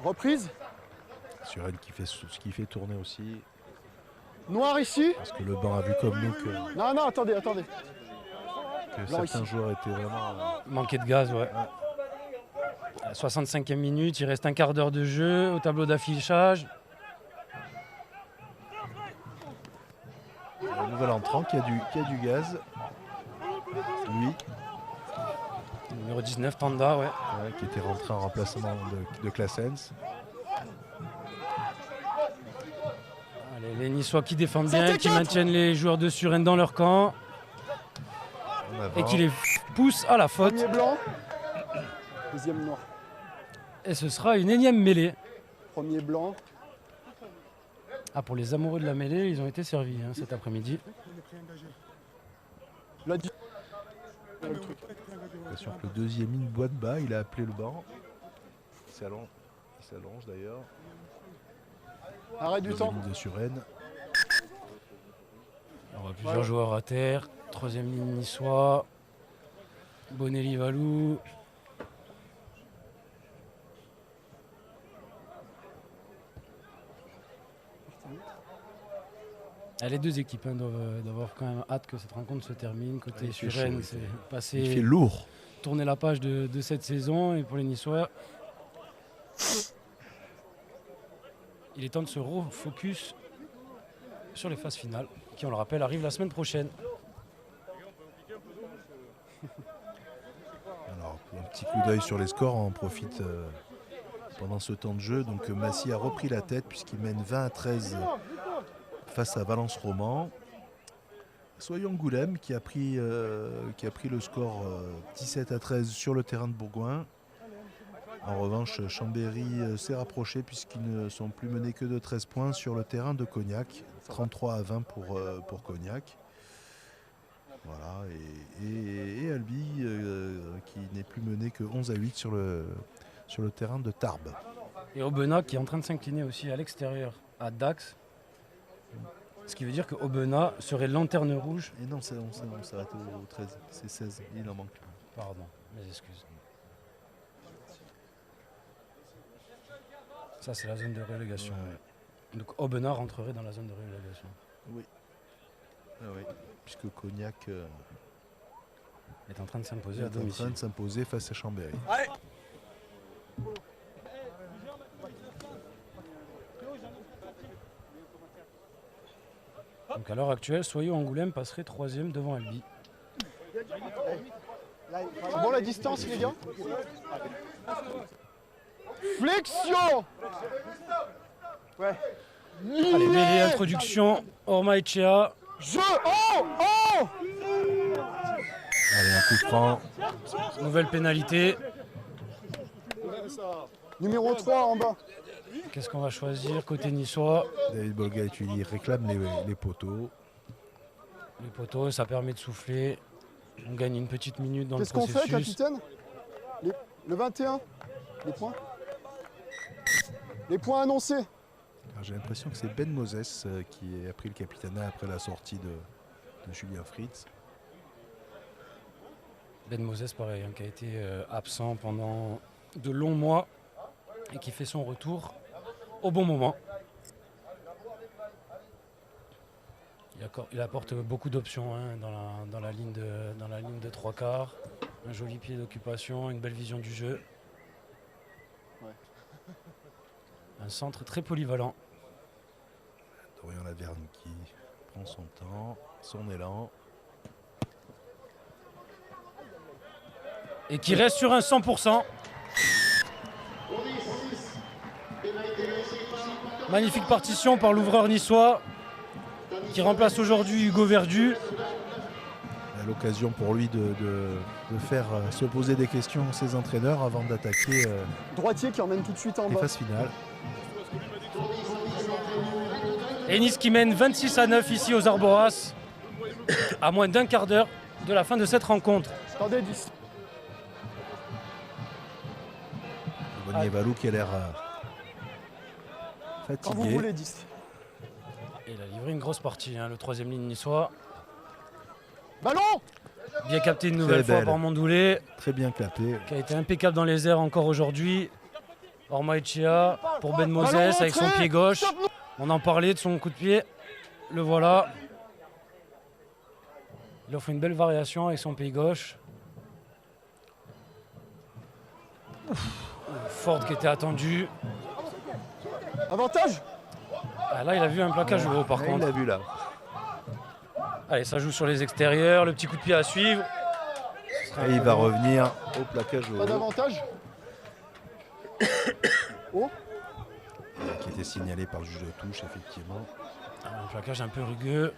Reprise. Suren qui fait ce qui fait tourner aussi. Noir ici. Parce que le banc a vu comme nous que Non, attendez. Blanc certains ici. joueurs étaient vraiment. Manqué de gaz, ouais. À la 65e minute, il reste un quart d'heure de jeu au tableau d'affichage. Un nouvel entrant qui a du gaz. Lui, Numéro 19, Tanda, ouais. ouais, qui était rentré en remplacement de Claessens. Allez, les Niçois qui défendent Ça bien, qui t'écarte. maintiennent les joueurs de Suresnes dans leur camp En avant. et qui les poussent à la faute. Premier blanc. Deuxième noir. Et ce sera une énième mêlée. Premier blanc. Ah, pour les amoureux de la mêlée, ils ont été servis cet après-midi. La di- Bien sûr que le deuxième in boîte bas, il a appelé le banc. Il s'allonge d'ailleurs. Arrêt du temps. Deuxième ligne de Suresnes. On voit plusieurs joueurs à terre. Troisième ligne niçois. Bonelli Valou. Les deux équipes doivent avoir quand même hâte que cette rencontre se termine. Côté Il fait Suresnes, chaud, c'est il fait passé, lourd. tourner la page de cette saison. Et pour les Niçois, il est temps de se refocus sur les phases finales, qui, on le rappelle, arrivent la semaine prochaine. Alors, un petit coup d'œil sur les scores, on en profite pendant ce temps de jeu. Donc Massy a repris la tête puisqu'il mène 20-13 face à Valence Roman. Soyons Goulême qui a pris le score 17-13 sur le terrain de Bourgoin. En revanche, Chambéry s'est rapproché puisqu'ils ne sont plus menés que de 13 points sur le terrain de Cognac. 33-20 pour Cognac. Voilà, et Albi qui n'est plus mené que 11-8 sur le terrain de Tarbes. Et Aubenas qui est en train de s'incliner aussi à l'extérieur, à Dax. Ce qui veut dire que Aubenas serait lanterne rouge. Et non, on s'arrête au 13, c'est 16, il en manque. Pardon, mes excuses. Ça, c'est la zone de relégation. Ouais. Donc Aubenas rentrerait dans la zone de relégation. Oui. Ah oui, puisque Cognac Il est en train de s'imposer est à en train domicile. de s'imposer face à Chambéry. Donc à l'heure actuelle, Soyaux Angoulême passerait 3e devant Albi. C'est bon la distance, les gars? Flexion. Ouais. Allez, mêlée, introduction, Orma Echea. Je. Oh. Allez, un coup de franc. Nouvelle pénalité. Numéro 3 en bas. Qu'est-ce qu'on va choisir côté niçois? David Bolga il réclame les poteaux. Les poteaux, ça permet de souffler. On gagne une petite minute dans le Qu'est-ce qu'on processus. fait, capitaine? Le 21. Les points? Les points annoncés. Alors, j'ai l'impression que c'est Ben Moses qui a pris le capitanat après la sortie de Julien Fritz. Ben Moses, pareil, hein, qui a été absent pendant de longs mois et qui fait son retour au bon moment. Il apporte beaucoup d'options hein, dans la ligne de trois quarts. Un joli pied d'occupation, une belle vision du jeu. Ouais. Un centre très polyvalent. Dorian Laverne qui prend son temps, son élan. Et qui reste sur un 100%. Magnifique partition par l'ouvreur niçois qui remplace aujourd'hui Hugo Verdu. L'occasion pour lui de faire se poser des questions à ses entraîneurs avant d'attaquer Droitier qui emmène tout de suite en les bas. phases finales. Et Nice qui mène 26-9 ici aux Arboras, à moins d'un quart d'heure de la fin de cette rencontre. Attendez, 10. Bonnier Valou qui a l'air Quand vous fatigué. voulez, 10. Et il a livré une grosse partie, hein, le troisième ligne niçois. Ballon! Bien capté une nouvelle fois belle. par Mondoulet, Très bien clapé. qui a été impeccable dans les airs encore aujourd'hui. Orma Echea pour Ben Moses Ballon avec son rentré. pied gauche. Stop, non. On en parlait de son coup de pied. Le voilà. Il offre une belle variation avec son pied gauche. Ford qui était attendu. Avantage! Ah, là, il a vu un plaquage haut par Ouais, contre. il l'a vu là. Allez, ça joue sur les extérieurs. Le petit coup de pied à suivre. Ce sera Et un il peu va long. revenir au plaquage Pas haut, d'avantage? Oh! qui était signalé par le juge de touche, effectivement. Un plaquage un peu rugueux.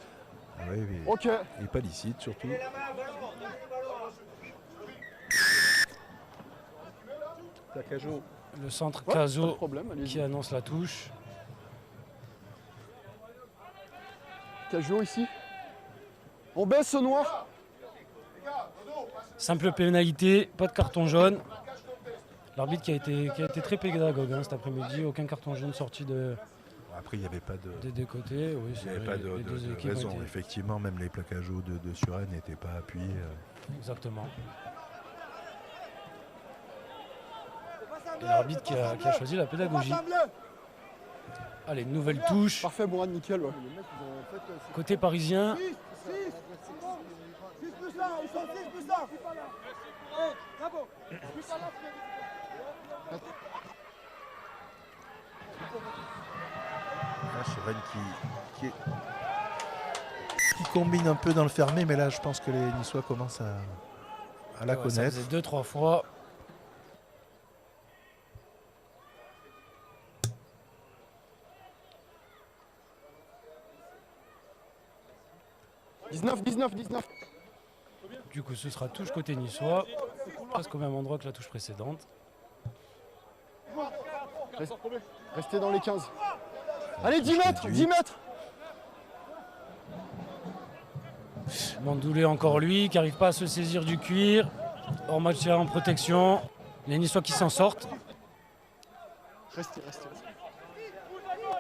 Oui, oui. Ok. Et pas licite surtout. Plaquage haut. Le centre Ouais, pas de Caso problème, allez-y. qui annonce la touche. Cajot ici. On baisse au noir. Simple pénalité, pas de carton jaune. L'arbitre qui a été très pédagogue hein, cet après-midi. Aucun carton jaune sorti Après, il n'y avait pas des deux côtés. Oui, il c'est n'y avait vrai, pas de les deux équipes ont raison. été- Effectivement, même les plaquages hauts de Suresnes n'étaient pas appuyés. Exactement. Et l'arbitre qui a choisi la pédagogie. Allez, nouvelle touche. Parfait, Mourad, nickel. Ouais. Côté parisien. Là, Suresnes qui combine un peu dans le fermé, mais là, je pense que les Niçois commencent à la Ouais, ça connaître. faisait 2-3 fois. « 19. Du coup, ce sera touche côté niçois. Presque au même endroit que la touche précédente. Restez dans les 15. Allez, 10 mètres, 10 mètres. Mandoulet encore lui, qui n'arrive pas à se saisir du cuir. Ormachia en protection. Les Niçois qui s'en sortent. Restez.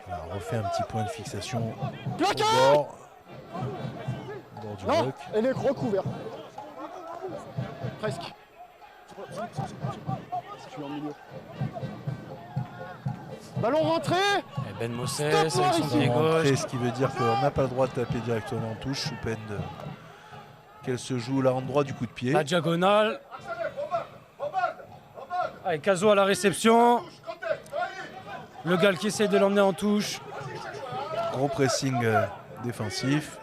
Alors, on refait un petit point de fixation au Plaquage! bord du Non, bloc. elle est recouverte. Presque. Je suis en milieu. Ballon rentré. Et Ben Moses Stop, avec son Mauricio. pied Rentrée, gauche. ce qui veut dire qu'on n'a pas le droit de taper directement en touche sous peine qu'elle se joue là en droit du coup de pied. La diagonale. Allez, Caso à la réception. Le Gall qui essaie de l'emmener en touche. Gros pressing défensif.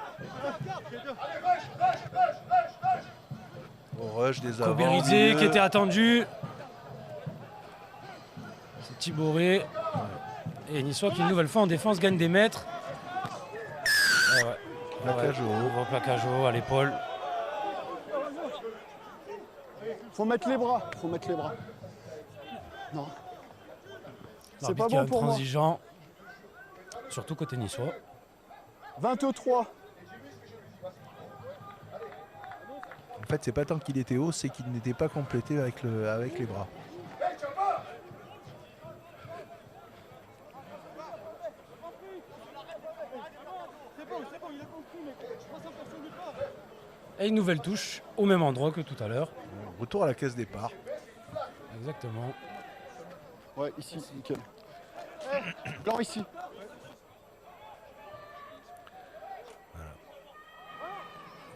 Au rush des avants. Koberidze milieu. qui était attendu. C'est Thibauré. Et Niçois qui une nouvelle fois en défense gagne des mètres. Ah ouais. Plaquage haut. Gros plaquage haut à l'épaule. Faut mettre les bras. Faut mettre les bras. Non. C'est pas L'arbitre qui est bon pour moi. intransigeant, surtout côté niçois. 23. En fait, c'est pas tant qu'il était haut, c'est qu'il n'était pas complété avec les bras. Et une nouvelle touche au même endroit que tout à l'heure. Retour à la case départ. Exactement. Ouais, ici, nickel. Blanc ici.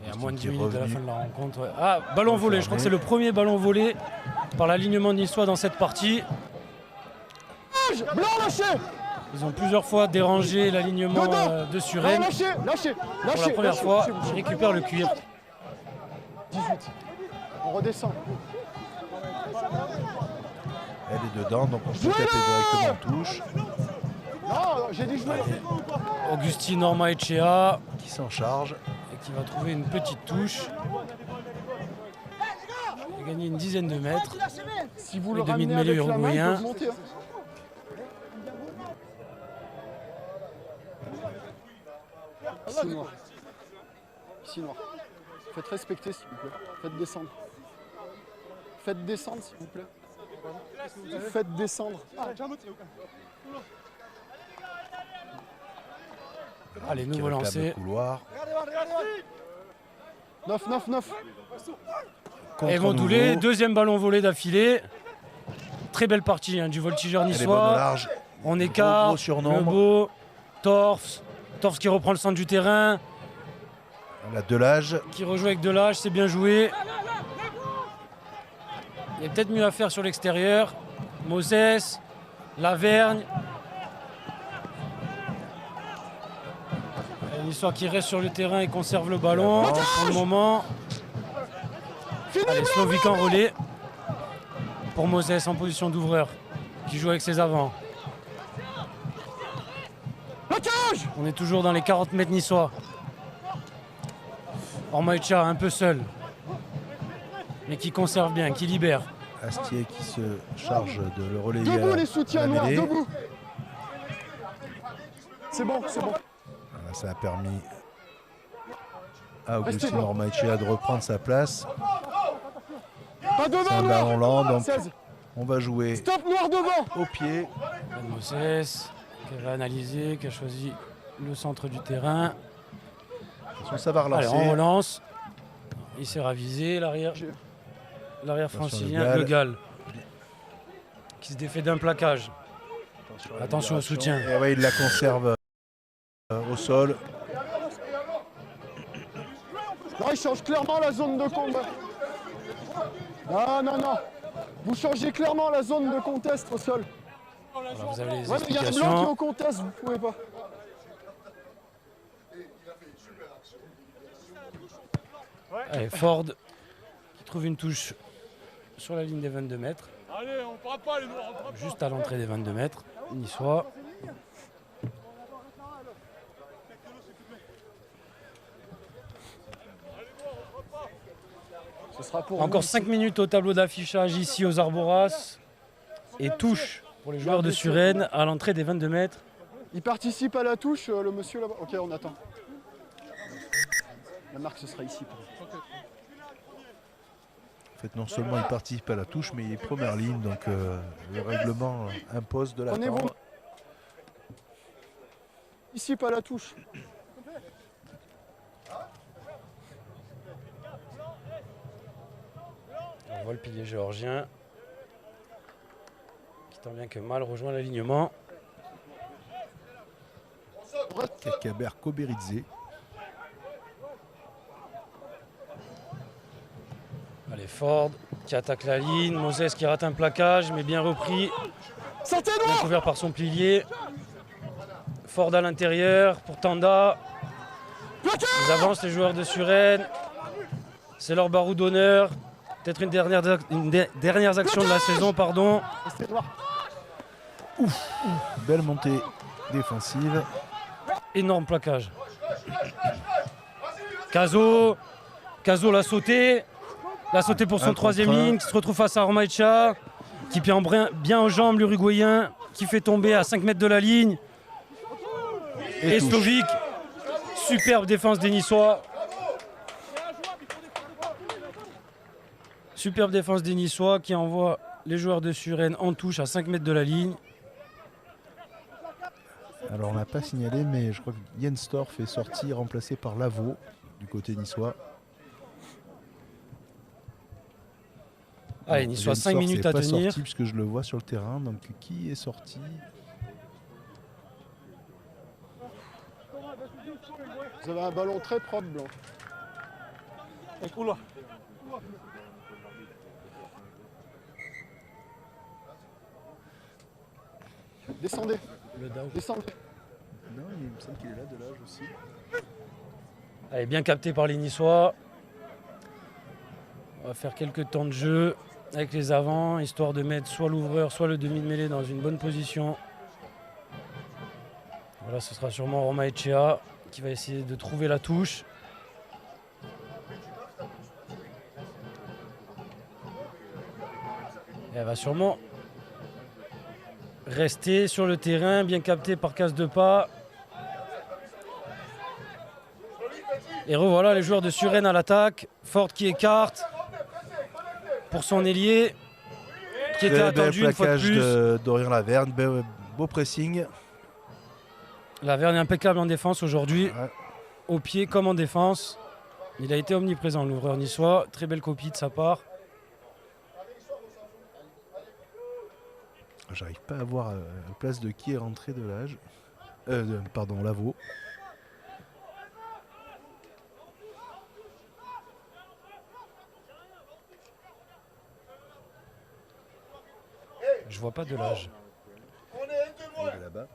Et à moins de 10 qui est minutes de la revenu. fin de la rencontre. Ouais. Ah, ballon volé. Je crois que c'est le premier ballon volé par l'alignement niçois dans cette partie. Blanc lâché. Ils ont plusieurs fois dérangé l'alignement de Blanc Suresnes. lâché. Lâché. Pour la Lâché. première lâché. fois, Lâché. ils récupèrent le cuir. 18. On redescend. Elle est dedans, donc on peut taper directement en touche. Non, j'ai dit jouer. Augustine Ormaechea Qui s'en charge. et qui va trouver une petite touche. Il a gagné une dizaine de mètres. Si vous Le le ramenez demi-de-mêlée avec la main, il uruguayen. peut monter. Hein. Ici noir. Ici noir. Faites respecter s'il vous plaît. Faites descendre. Faites descendre s'il vous plaît. Faites descendre. Allez, Qui nouveau réclame lancé. le couloir. 9, 9, 9. Et Contre Vondoulé, nouveau. deuxième ballon volé d'affilée. Très belle partie hein, du voltigeur Elle est bonne au niçois. large. On Gros écarte, surnombre. le beau, Torfs qui reprend le centre du terrain, Elle a Delage. qui rejoue avec Delage, c'est bien joué. Il y a peut-être mieux à faire sur l'extérieur. Moses, Lavergne. Une histoire qui reste sur le terrain et conserve le ballon pour le moment. Allez, Slovic en relais pour Moses en position d'ouvreur qui joue avec ses avants. On est toujours dans les 40 mètres niçois. Ormaechea un peu seul, mais qui conserve bien, qui libère. Astier qui se charge de le relayer Debout à les la soutiens noirs, mêlée. debout. C'est bon, c'est bon. Voilà, ça a permis à Restez Augustine blanc. Ormaechea de reprendre sa place. Pas devant, C'est un noir. ballon lent, donc 16. on va jouer Stop noir devant. au pied. Ben Moses qui avait analysé, qui a choisi le centre du terrain. Attention, ça va Allez, relancer. on relance. Il s'est ravisé, l'arrière Attention, francilien, le le Gall, qui se défait d'un plaquage. Attention au soutien. Et ouais, il la conserve au sol. Là, il change clairement la zone de combat. Non, non, non. Vous changez clairement la zone de contest au sol. Voilà, vous avez les Ouais, mais il y a un blanc qui est explications. au contest, vous pouvez pas. Allez, Ford qui trouve une touche sur la ligne des 22 mètres, Allez, on part pas les noirs, on part pas. juste à l'entrée des 22 mètres. Niçois. Ce sera pour Encore vous. 5 minutes au tableau d'affichage ici aux Arboras. Et touche pour les joueurs de Suresnes à l'entrée des 22 mètres. Il participe à la touche, le monsieur là-bas. Ok, on attend. La marque, ce sera ici. En fait, non seulement il participe à la touche, mais il est première ligne, donc le règlement impose de Prenez vos... l'attendre. Participe à la touche. On voit le pilier géorgien qui tant bien que mal rejoint l'alignement. Kakaber Koberidze. Allez, Ford qui attaque la ligne. Moses qui rate un plaquage, mais bien repris. Sortez Bien noir. couvert par son pilier. Ford à l'intérieur pour Tanda. Ils avancent les joueurs de Suresnes. C'est leur barreau d'honneur. Peut-être une des dernières actions de la saison, pardon. Restez noir. Belle montée défensive. Énorme plaquage. Caso l'a sauté. La sauté pour son Un troisième contre un. ligne, qui se retrouve face à Romaïcha, qui prend bien aux jambes l'Uruguayen, qui fait tomber à 5 mètres de la ligne. Et touche. Slovic, superbe défense des Niçois. Superbe défense des Niçois qui envoie les joueurs de Suresnes en touche à 5 mètres de la ligne. Alors on n'a pas signalé, mais je crois que Jens Torf est sorti, remplacé par Lavaux du côté niçois. Allez, Niçois, Jens 5 Torf minutes n'est à pas tenir. sorti puisque je le vois sur le terrain. Donc qui est sorti? Vous avez un ballon très propre, Blanc. Descendez, descendez. Non, il me semble qu'il est là, de l'âge aussi. Allez, bien capté par les Niçois. On va faire quelques temps de jeu avec les avants, histoire de mettre soit l'ouvreur, soit le demi de mêlée dans une bonne position. Voilà, ce sera sûrement Roma Echea qui va essayer de trouver la touche. Et elle va sûrement rester sur le terrain, bien capté par Casse de Pas. Et revoilà les joueurs de Suresnes à l'attaque. Ford qui écarte pour son ailier qui était Bel attendu une fois de plaquage plus. d'Orient Laverne, beau pressing. Laverne est impeccable en défense aujourd'hui, Ouais. au pied comme en défense. Il a été omniprésent, l'ouvreur niçois. Très belle copie de sa part. J'arrive pas à voir la place de qui est rentré de l'âge. Pardon, Lavaux. Je vois pas de l'âge. Il est là-bas.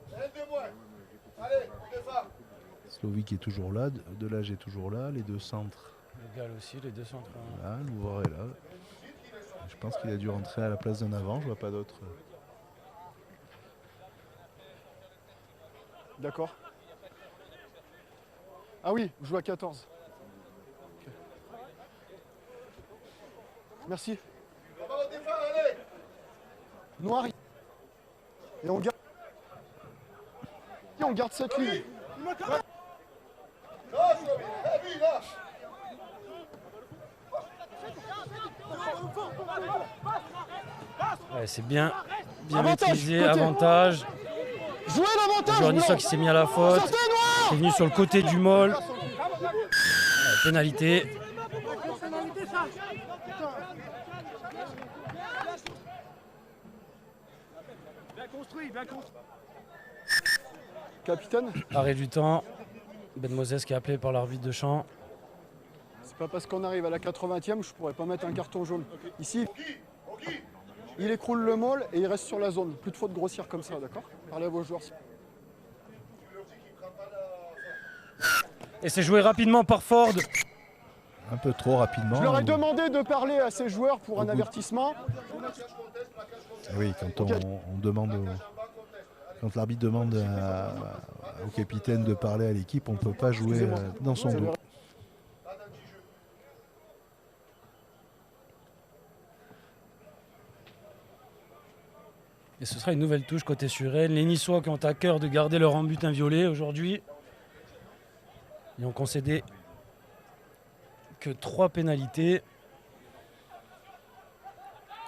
Slovic est toujours là, Delage est toujours là, les deux centres. Le Gall aussi, les deux centres. Là, l'ouvreur est là. Je pense qu'il a dû rentrer à la place d'un avant, je vois pas d'autre. D'accord. Ah oui, vous jouez à 14. Ok. Merci. Noir. Et on garde cette ligne. Ouais, c'est bien Avantage, maîtrisé, côté. avantage. Jouez Le l'avantage, joueur niçois Blanc. qui s'est mis à la faute, Sortez, qui Noir. est venu sur le côté du Moll. Pénalité. Capitaine, Arrêt du temps. Ben Moses qui est appelé par l'arbitre de champ. c'est pas parce qu'on arrive à la 80e, je pourrais pas mettre un carton jaune. Ici, il écroule le môle et il reste sur la zone. Plus de faute grossière comme ça, d'accord? Parlez à vos joueurs. Et c'est joué rapidement par Ford. Un peu trop rapidement. Je leur ai demandé de parler à ces joueurs pour un Beaucoup. avertissement. Oui, quand on demande quand l'arbitre demande au capitaine de parler à l'équipe, on ne peut pas jouer dans son dos. Et ce sera une nouvelle touche côté Suresnes. Les Niçois qui ont à cœur de garder leur but inviolé aujourd'hui. Ils ont concédé que 3 pénalités.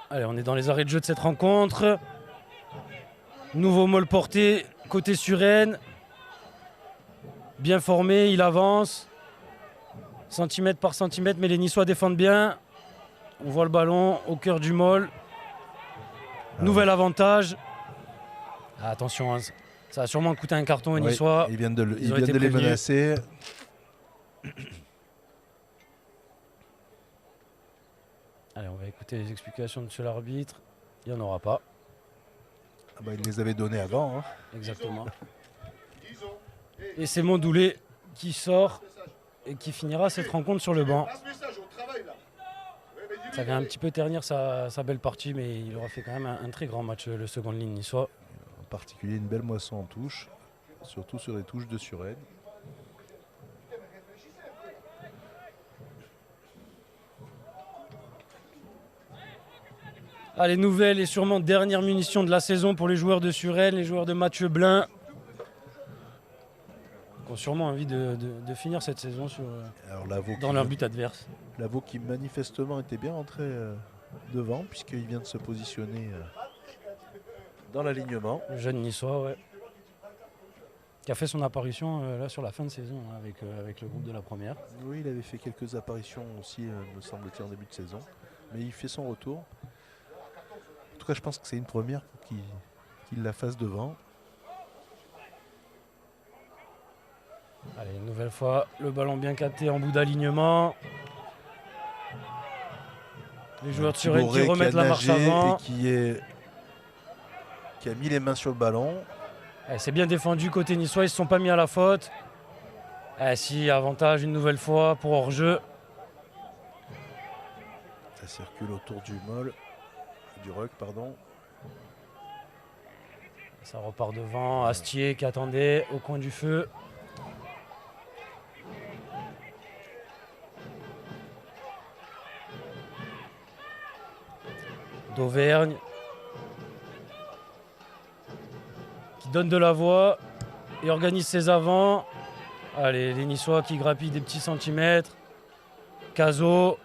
Allez, on est dans les arrêts de jeu de cette rencontre. Nouveau Moll porté côté Suresnes. Bien formé, il avance. Centimètre par centimètre, mais les Niçois défendent bien. On voit le ballon au cœur du Moll. Nouvel avantage. Ah, attention, hein, ça a sûrement coûté un carton aux Oui, Niçois. ils viennent de, Ils ont les été prévenus. menacer. Allez, on va écouter les explications de M. l'arbitre. Il n'y en aura pas. Ah bah, ils les avaient donnés avant. Hein. Exactement. Et c'est Mondoulet qui sort et qui finira cette rencontre sur le banc. Ça vient un petit peu ternir sa belle partie, mais il aura fait quand même un très grand match, le second ligne niçois. En particulier une belle moisson en touche, surtout sur les touches de Suresnes. Allez, nouvelle et sûrement dernière munition de la saison pour les joueurs de Suresnes, les joueurs de Mathieu Blin. Qui ont sûrement envie de finir cette saison Alors, Lavaux dans leur but adverse. Lavaux qui manifestement était bien rentré devant, puisqu'il vient de se positionner dans l'alignement. Le jeune niçois, ouais. Qui a fait son apparition là sur la fin de saison hein, avec le groupe de la première. Oui, il avait fait quelques apparitions aussi, me semble-t-il, en début de saison. Mais il fait son retour. En tout cas, je pense que c'est une première pour qu'il la fasse devant. Allez, une nouvelle fois, le ballon bien capté en bout d'alignement. Les joueurs de Suresnes qui remettent la marche avant. Et qui a mis les mains sur le ballon. C'est bien défendu côté niçois, ils ne se sont pas mis à la faute. Si, avantage une nouvelle fois pour hors-jeu. Ça circule autour du ruck, pardon. Ça repart devant, Astier qui attendait au coin du feu. D'Auvergne. Qui donne de la voix et organise ses avants. Allez, les Niçois qui grappillent des petits centimètres. Cazot,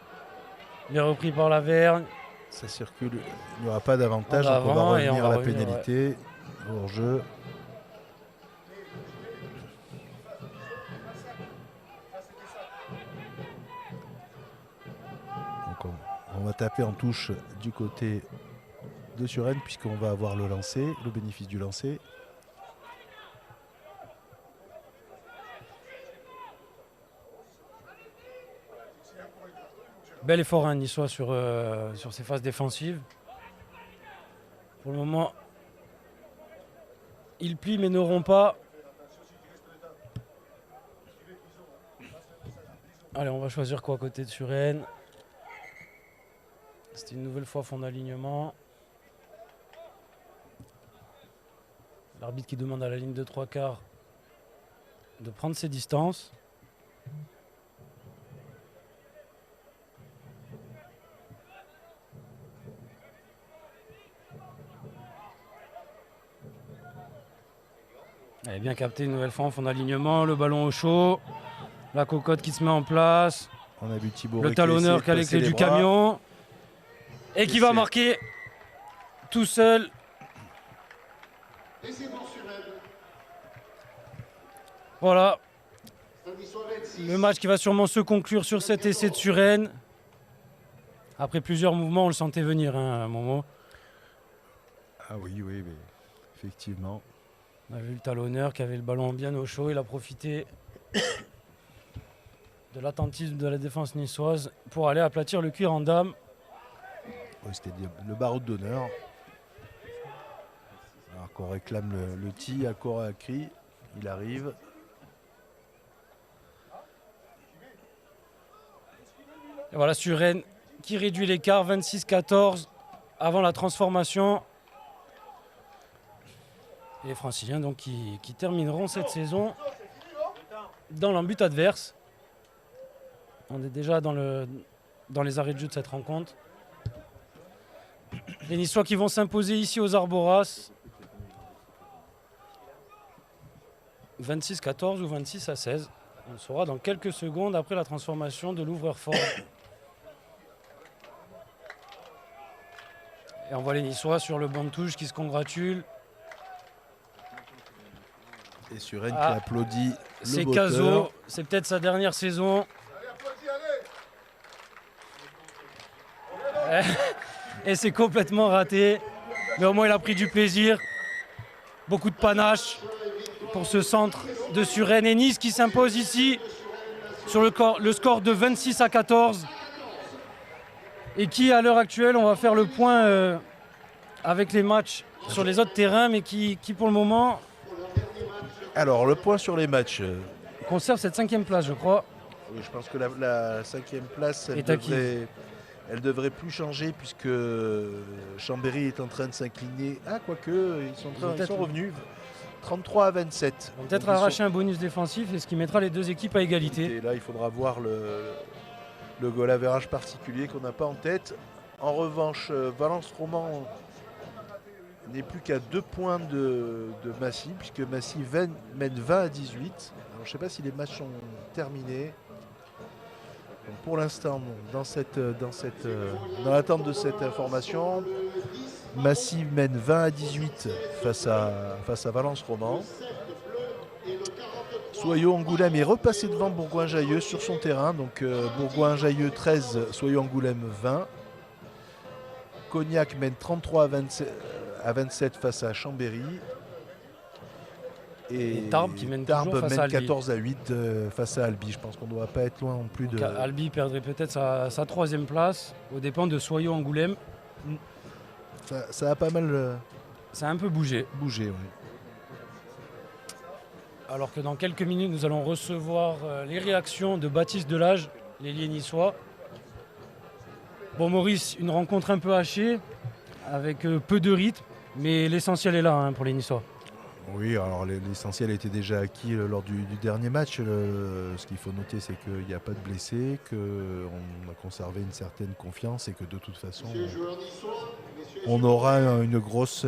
bien repris par Lavergne. Ça circule, il n'y aura pas d'avantage, donc on va revenir à la pénalité, hors-jeu. Donc on va taper en touche du côté de Suresnes puisqu'on va avoir le bénéfice du lancer. Bel effort niçois sur ces phases défensives. Pour le moment, ils plient mais n'auront pas. Allez, on va choisir quoi à côté de Suresnes. C'était une nouvelle fois fond d'alignement. L'arbitre qui demande à la ligne de 3/4 de prendre ses distances. Elle est bien capté une nouvelle fois en fond d'alignement, le ballon au chaud, la cocotte qui se met en place, on a vu Thibaut le talonneur qui a les clés du camion et qui va marquer tout seul. Voilà, le match qui va sûrement se conclure sur cet essai de Suresnes. Après plusieurs mouvements, on le sentait venir, hein, Momo. Ah oui, mais effectivement. On a vu le talonneur qui avait le ballon bien au chaud. Il a profité de l'attentisme de la défense niçoise pour aller aplatir le cuir en dame. Oui, c'était le barreau d'honneur. Alors qu'on réclame le tee à corps et à cri. Il arrive. Et voilà Suresnes qui réduit l'écart 26-14 avant la transformation. Et les Franciliens donc, qui termineront cette saison dans l'embut adverse. On est déjà dans les arrêts de jeu de cette rencontre. Les Niçois qui vont s'imposer ici aux Arboras. 26-14 ou 26-16. On le saura dans quelques secondes après la transformation de l'ouvreur fort. Et on voit les Niçois sur le banc de touche qui se congratulent. Et Suresnes qui applaudit le c'est botteur. Cazot, c'est peut-être sa dernière saison. Et c'est complètement raté. Mais au moins il a pris du plaisir. Beaucoup de panache pour ce centre de Suresnes. Et Nice qui s'impose ici sur le score de 26-14. Et qui à l'heure actuelle, on va faire le point avec les matchs sur les autres terrains, mais qui pour le moment... Alors, le point sur les matchs. Conserve cette 5e place, je crois. Oui, je pense que la 5e place, elle devrait plus changer puisque Chambéry est en train de s'incliner. Ah, quoique, ils sont revenus. 33-27. Ils vont peut-être arracher un bonus défensif, et ce qui mettra les deux équipes à égalité. Et là, il faudra voir le goal average particulier qu'on n'a pas en tête. En revanche, Valence Roman n'est plus qu'à 2 points de Massy, puisque Massy mène 20 à 18. Alors, je ne sais pas si les matchs sont terminés. Donc, pour l'instant, dans l'attente de cette information, Massy mène 20 à 18 face à Valence Roman. Soyaux-Angoulême est repassé devant Bourgoin-Jallieu sur son terrain. Donc Bourgoin-Jallieu 13, Soyaux-Angoulême 20. Cognac mène 33 à 27 face à Chambéry. Et Tarbes qui mène toujours face à Albi. 14 à 8 face à Albi. Je pense qu'on ne doit pas être loin non plus de... Albi perdrait peut-être sa 3e place aux dépens de Soyaux-Angoulême. Ça a pas mal... Ça a un peu bougé. Oui. Alors que dans quelques minutes, nous allons recevoir les réactions de Baptiste Delage, l'ailier niçois. Bon Maurice, une rencontre un peu hachée, avec peu de rythme, mais l'essentiel est là pour les Niçois. Oui, alors l'essentiel était déjà acquis lors du dernier match. Ce qu'il faut noter, c'est qu'il n'y a pas de blessés, qu'on a conservé une certaine confiance et que de toute façon, on aura une grosse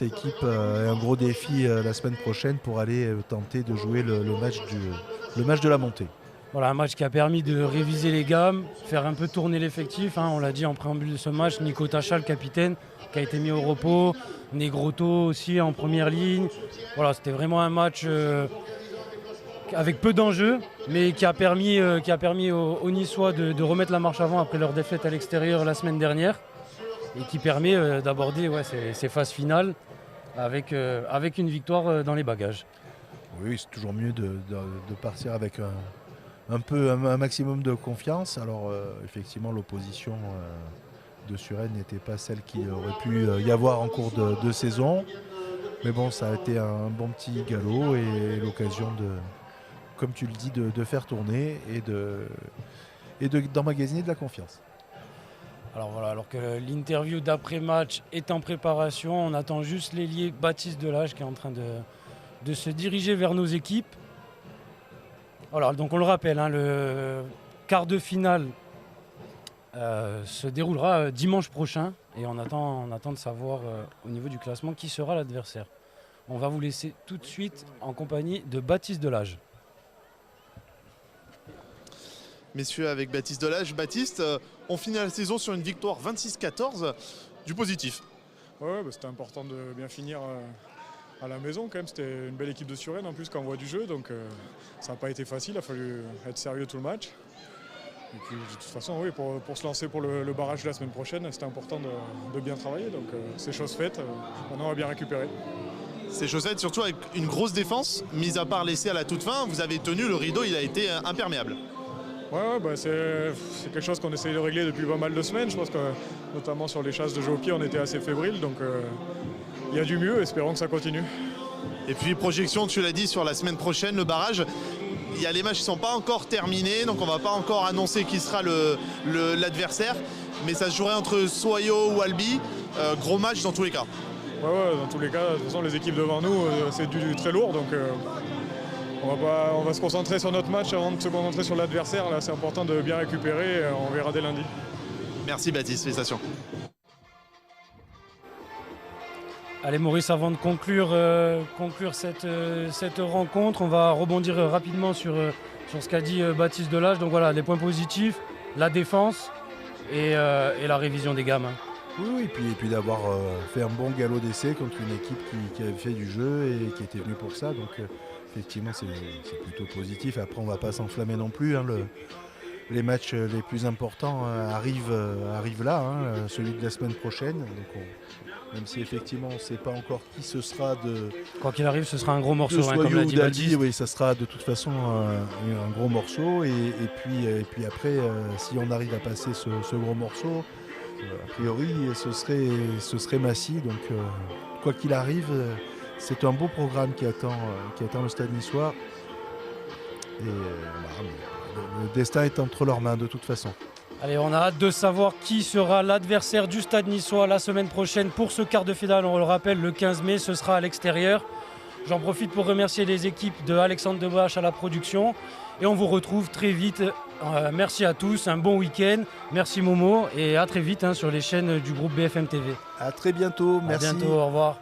équipe et un gros défi la semaine prochaine pour aller tenter de jouer le match de la montée. Voilà, un match qui a permis de réviser les gammes, faire un peu tourner l'effectif. On l'a dit en préambule de ce match, Nico Tacha, le capitaine, qui a été mis au repos. Negroto aussi en première ligne. Voilà, c'était vraiment un match avec peu d'enjeux, mais qui a permis aux Niçois de remettre la marche avant après leur défaite à l'extérieur la semaine dernière, et qui permet d'aborder ces phases finales avec une victoire dans les bagages. Oui, c'est toujours mieux de partir avec un maximum de confiance. Alors effectivement, l'opposition de Suresnes n'était pas celle qu'il aurait pu y avoir en cours de saison. Mais bon, ça a été un bon petit galop et l'occasion comme tu le dis, de faire tourner et d'emmagasiner de la confiance. Alors voilà, alors que l'interview d'après-match est en préparation, on attend juste l'ailier Baptiste Delage qui est en train de se diriger vers nos équipes. Voilà, donc on le rappelle, le quart de finale se déroulera dimanche prochain et on attend de savoir au niveau du classement qui sera l'adversaire. On va vous laisser tout de suite en compagnie de Baptiste Delage. Messieurs, avec Baptiste Delage. Baptiste, on finit la saison sur une victoire 26-14, du positif. Ouais, c'était important de bien finir à la maison quand même. C'était une belle équipe de Suresnes en plus qui envoie du jeu, donc ça n'a pas été facile, il a fallu être sérieux tout le match. Et puis de toute façon, oui, pour se lancer pour le barrage de la semaine prochaine, c'était important de bien travailler, donc c'est chose faite, maintenant on va bien récupérer. C'est chose faite, surtout avec une grosse défense, mis à part l'essai à la toute fin, vous avez tenu, le rideau il a été imperméable. Ouais, c'est quelque chose qu'on essaye de régler depuis pas mal de semaines. Je pense que notamment sur les chasses de jeu au pied, on était assez fébrile. Donc il y a du mieux, espérons que ça continue. Et puis projection, tu l'as dit, sur la semaine prochaine, le barrage. Il y a les matchs qui ne sont pas encore terminés, donc on ne va pas encore annoncer qui sera l'adversaire. Mais ça se jouerait entre Soyaux ou Albi. Gros match dans tous les cas. Ouais, dans tous les cas, de toute façon les équipes devant nous, c'est du très lourd. Donc on va se concentrer sur notre match avant de se concentrer sur l'adversaire. Là, c'est important de bien récupérer. On verra dès lundi. Merci Baptiste, félicitations. Allez Maurice, avant de conclure cette rencontre, on va rebondir rapidement sur ce qu'a dit Baptiste Delage. Donc voilà, les points positifs, la défense et la révision des gammes. Oui, et puis d'avoir fait un bon galop d'essai contre une équipe qui avait fait du jeu et qui était venue pour ça. Donc effectivement, c'est plutôt positif. Après, on ne va pas s'enflammer non plus. Les matchs les plus importants arrivent là, celui de la semaine prochaine. Donc même si effectivement on ne sait pas encore qui ce sera Quoi qu'il arrive, ce sera un gros morceau, comme l'a dit Baptiste. Oui, ça sera de toute façon un gros morceau. Et puis après, si on arrive à passer ce gros morceau, a priori, ce serait Massy. Donc quoi qu'il arrive, c'est un beau programme qui attend le Stade niçois. Et le destin est entre leurs mains de toute façon. Allez, on a hâte de savoir qui sera l'adversaire du Stade niçois la semaine prochaine pour ce quart de finale. On le rappelle, le 15 mai, ce sera à l'extérieur. J'en profite pour remercier les équipes de Alexandre Debache à la production. Et on vous retrouve très vite. Merci à tous, un bon week-end. Merci Momo et à très vite sur les chaînes du groupe BFM TV. À très bientôt, merci. À bientôt, au revoir.